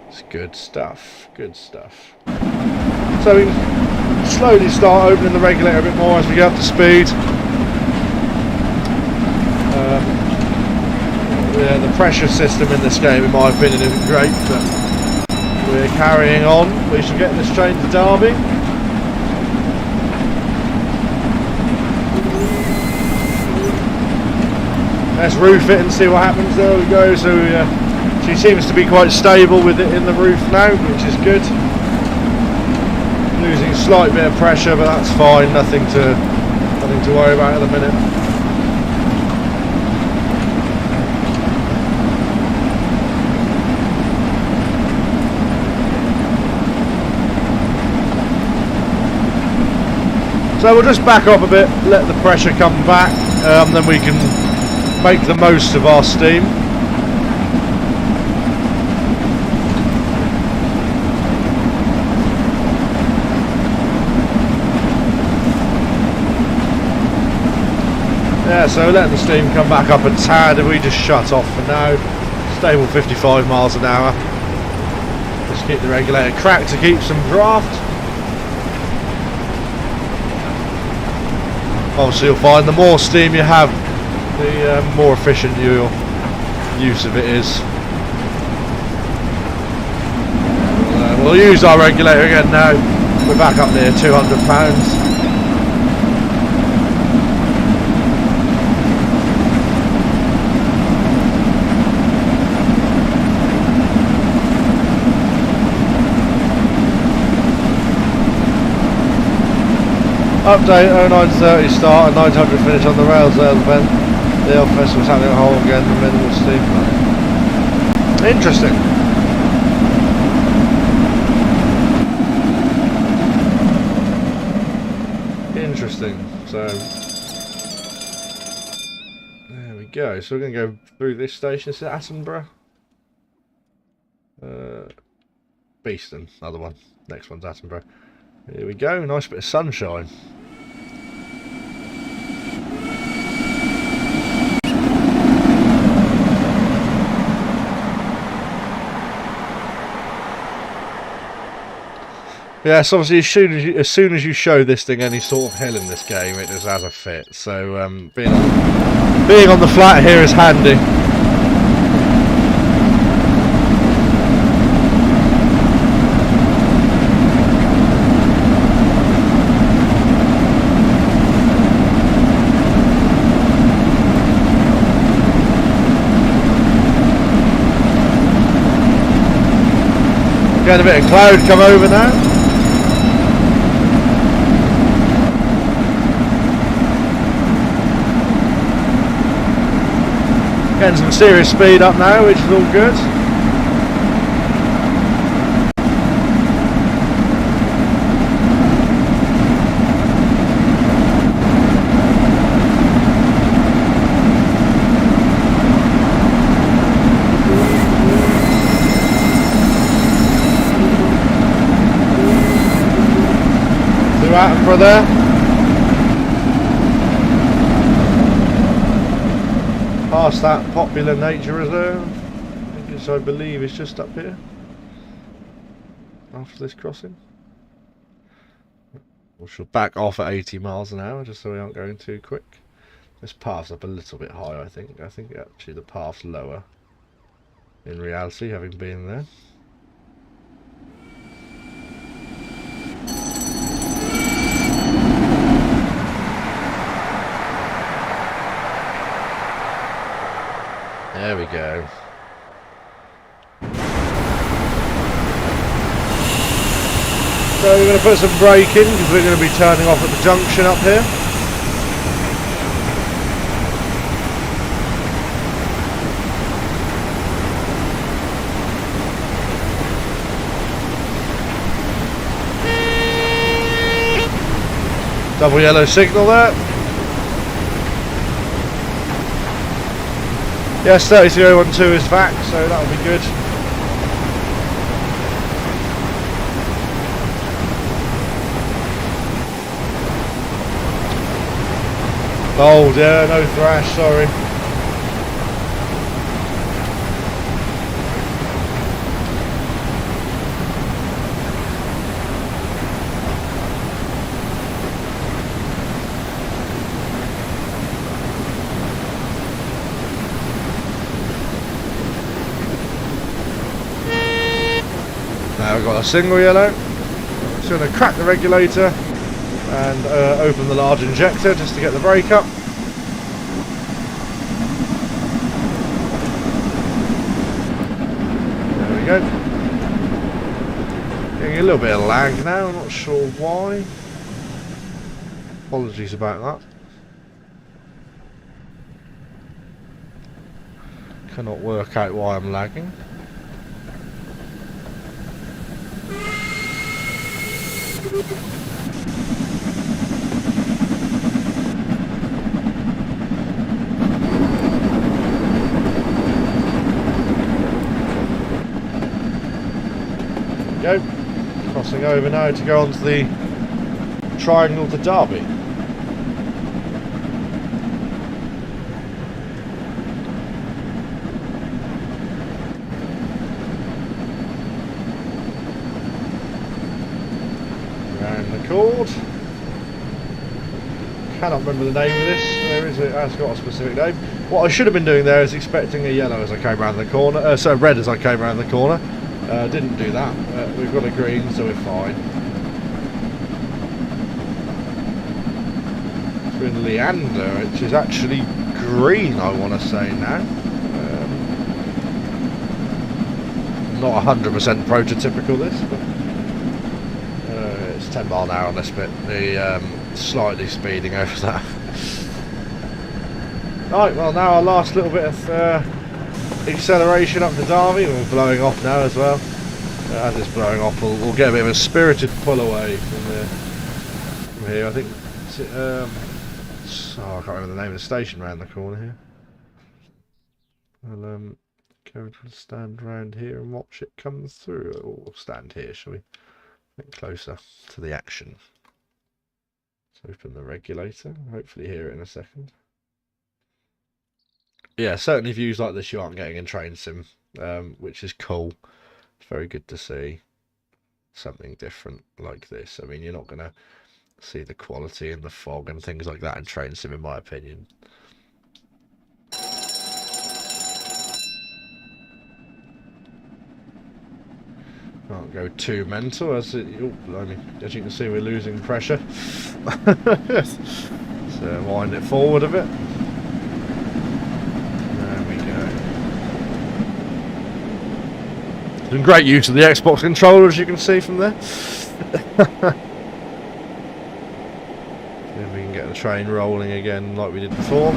it's good stuff, good stuff. So we can slowly start opening the regulator a bit more as we get up to speed. Yeah, the pressure system in this game in my opinion isn't great, but we're carrying on. We should get this train to Derby. Let's roof it and see what happens. There we go. So she seems to be quite stable with it in the roof now, which is good. Losing a slight bit of pressure, but that's fine. Nothing to worry about at the minute. So we'll just back up a bit, let the pressure come back, then we can make the most of our steam. Yeah, so letting the steam come back up a tad, and we just shut off for now. Stable 55 miles an hour. Just keep the regulator cracked to keep some draft. Obviously you'll find the more steam you have, the more efficient your use of it is. We'll use our regulator again now. We're back up near 200 pounds. Update 0930 start and 900 finish on the rails sales event. The Elf Festival's happening at Hull again, the minimal steam. Interesting. Interesting. So there we go. So we're going to go through this station. Is it Attenborough? Beeston, another one. Next one's Attenborough. Here we go. Nice bit of sunshine. Yes, obviously as soon as you show this thing any sort of hill in this game, it just has a fit. So being on the flat here is handy. Getting a bit of cloud come over now. Getting some serious speed up now, which is all good. Through Attenborough there. Past that popular nature reserve, I believe it's just up here after this crossing. We shall back off at 80 miles an hour just so we aren't going too quick. This path's up a little bit high, I think. I think actually the path's lower in reality, having been there. There we go. So we're going to put some brake in because we're going to be turning off at the junction up here. Double yellow signal there. Yes, 33012 is back, so that'll be good. Bold, yeah, no thrash, sorry. Now we've got a single yellow. Just going to crack the regulator and open the large injector just to get the brake up. There we go. Getting a little bit of lag now, I'm not sure why. Apologies about that. Cannot work out why I'm lagging. Go. Crossing over now to go onto the triangle to Derby. Round the chord. Cannot remember the name of this. It has got a specific name. What I should have been doing there is expecting a yellow as I came around the corner, so red as I came around the corner. Didn't do that. We've got a green, so we're fine. It's been Leander, which is actually green, I want to say now. Not 100% prototypical this, but it's 10 mile an hour on this bit. The slightly speeding over that. Right, well now our last little bit of acceleration up to Derby. We're blowing off now as well. As it's blowing off, we'll get a bit of a spirited pull away from here. I think it's, I can't remember the name of the station around the corner here. We'll go to stand round here and watch it come through. Or stand here, shall we? Get closer to the action. Let's open the regulator. Hopefully hear it in a second. Yeah, certainly views like this you aren't getting in train sim, which is cool. It's very good to see something different like this. I mean, you're not going to see the quality and the fog and things like that in train sim, in my opinion. Can't go too mental as it. Oh, blimey. As you can see, we're losing pressure. So wind it forward a bit. There we go. Doing great use of the Xbox controller, as you can see from there. Then we can get the train rolling again like we did before.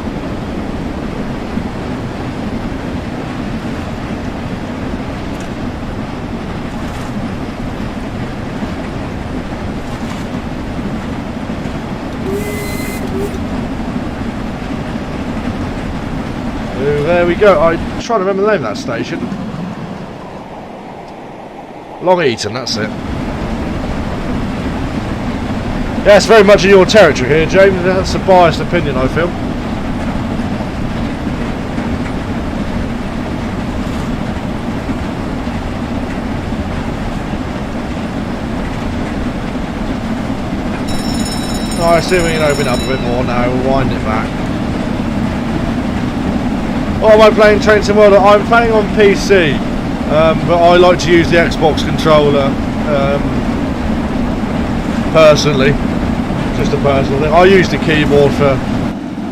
There we go. I'm trying to remember the name of that station. Long Eaton, that's it. Yeah, it's very much in your territory here, James. That's a biased opinion, I feel. Oh, I see we can open up a bit more now. We'll wind it back. Oh, am I playing Train Sim World? I'm playing on PC, but I like to use the Xbox controller personally. Just a personal thing. I use the keyboard for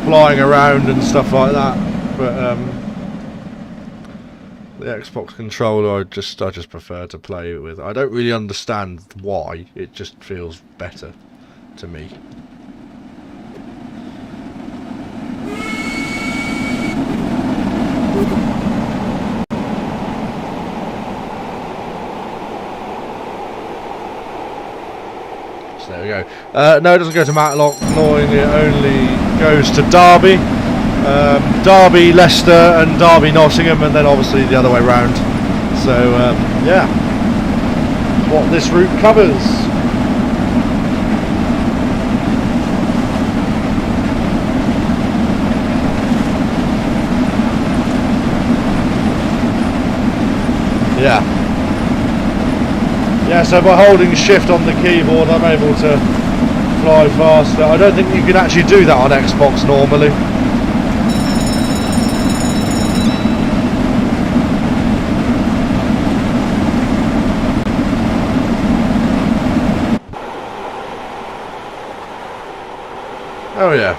flying around and stuff like that, but the Xbox controller I just prefer to play with. I don't really understand why. It just feels better to me. There we go. No, it doesn't go to Matlock. Annoyingly, it only goes to Derby. Derby, Leicester and Derby, Nottingham, and then obviously the other way round. So, yeah. What this route covers. Yeah. Yeah, so by holding shift on the keyboard I'm able to fly faster. I don't think you can actually do that on Xbox normally. Oh yeah.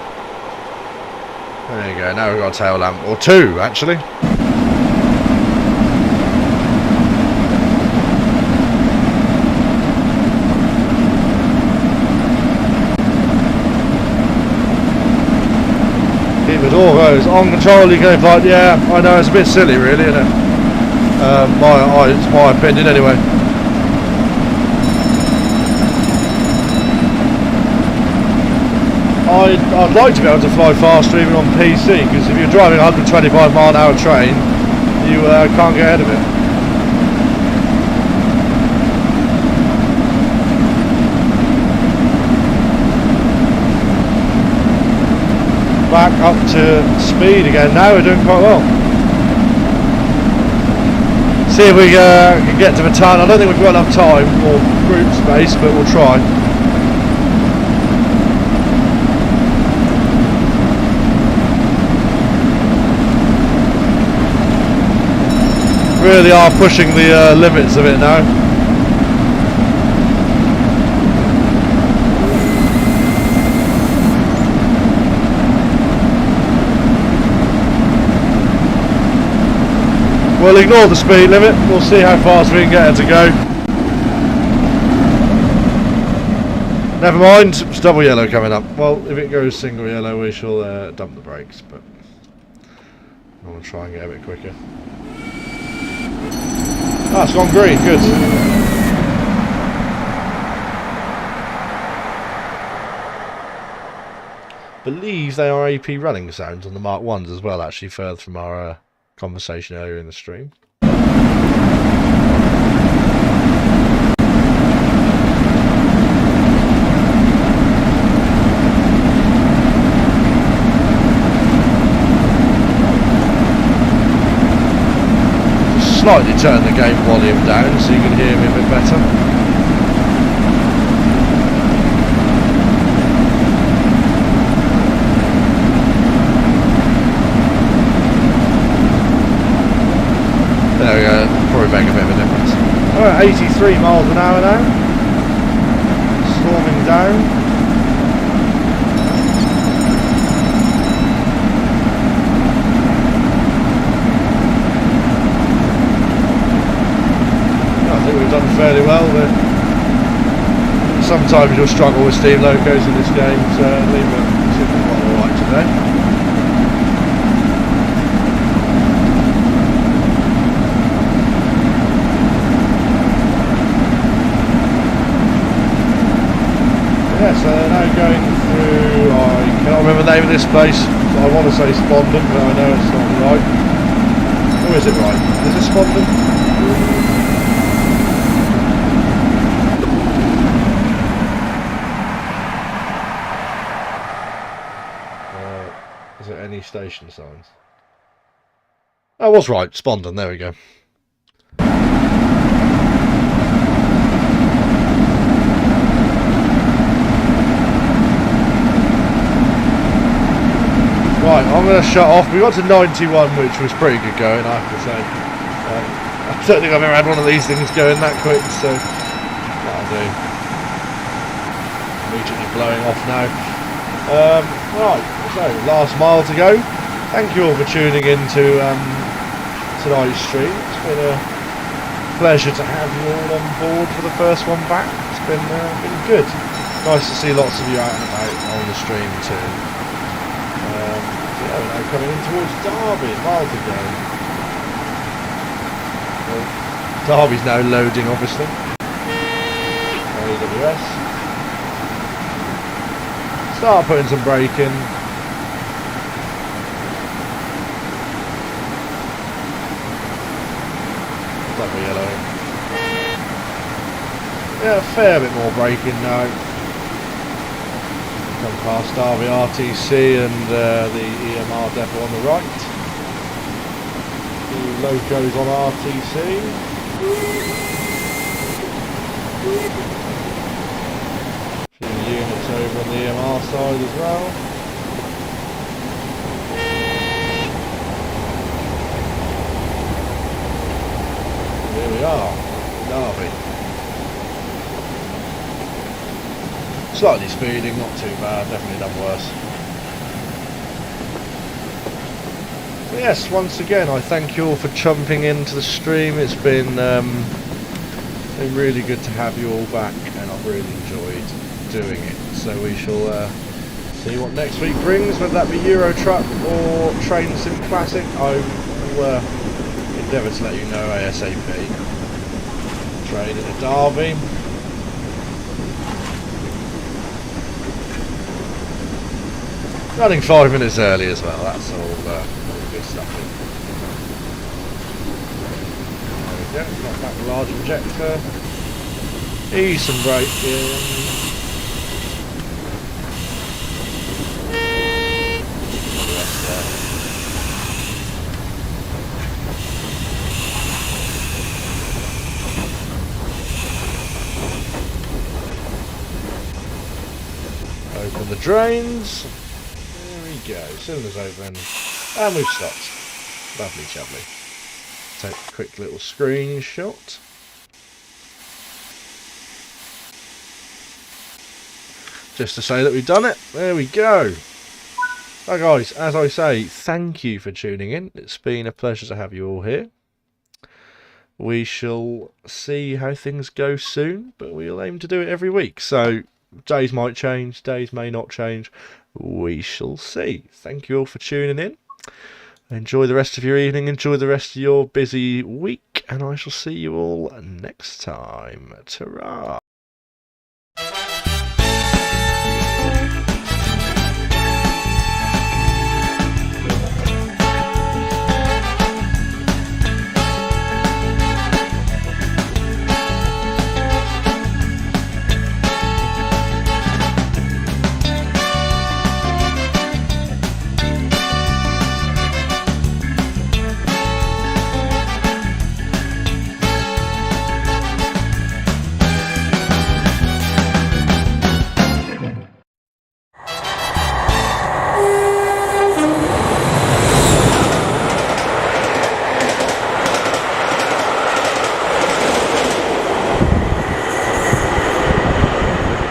There you go, now we've got a tail lamp, or two actually. The door goes on control, you go like, yeah, I know, it's a bit silly really, isn't it? It's my opinion anyway. I'd like to be able to fly faster even on PC, because if you're driving a 125 mile an hour train, you can't get ahead of it. Back up to speed again. Now we're doing quite well. See if we can get to the town. I don't think we've got enough time or group space, but we'll try. Really are pushing the limits of it now. We'll ignore the speed limit, we'll see how fast we can get it to go. Never mind, it's double yellow coming up. Well, if it goes single yellow, we shall dump the brakes, but I want to try and get a bit quicker. Ah, it's gone green, good. Believe they are AP running sounds on the Mark 1s as well, actually, further from our conversation earlier in the stream. Slightly turn the game volume down so you can hear me a bit better. There we go, probably make a bit of a difference. We're at 83 miles an hour now. Storming down. We've done fairly well, but sometimes you'll struggle with steam locos in this game, certainly, but it seems quite alright today. Yeah, so they're now going through, I cannot remember the name of this place, I want to say Spondon, but I know it's not right. Or is it right? Is it Spondon? Any station signs? I was right, Spondon, there we go. Right, I'm going to shut off. We got to 91, which was pretty good going, I have to say. I don't think I've ever had one of these things going that quick, so that'll do. Immediately blowing off now. Right, so last mile to go. Thank you all for tuning in to tonight's stream. It's been a pleasure to have you all on board for the first one back. It's been good. Nice to see lots of you out and about on the stream too. Yeah, we're now coming in towards Derby, mile to go. Well, Derby's now loading, obviously. AWS. Start putting some brake in. Double yellow. Yeah, a fair bit more braking now. Come past Derby RTC and the EMR depot on the right. The locos on RTC. Units over on the EMR side as well. Here we are, Derby. Slightly speeding, not too bad, definitely done worse. But yes, once again, I thank you all for jumping into the stream. It's been really good to have you all back, and I've really enjoyed doing it. So we shall see what next week brings, whether that be Euro Truck or Train Sim Classic. I will endeavour to let you know ASAP. Train in a Derby. Running 5 minutes early as well, that's all good stuff. There we go, got back the large injector. Ease some braking. Open the drains. There we go. Cylinders open. And we've stopped. Lovely jubbly. Take a quick little screenshot. Just to say that we've done it. There we go. Hi guys, as I say, thank you for tuning in. It's been a pleasure to have you all here. We shall see how things go soon, but we'll aim to do it every week. So Days might change, days may not change. We shall see. Thank you all for tuning in. Enjoy the rest of your evening, enjoy the rest of your busy week, and I shall see you all next time. Ta-ra!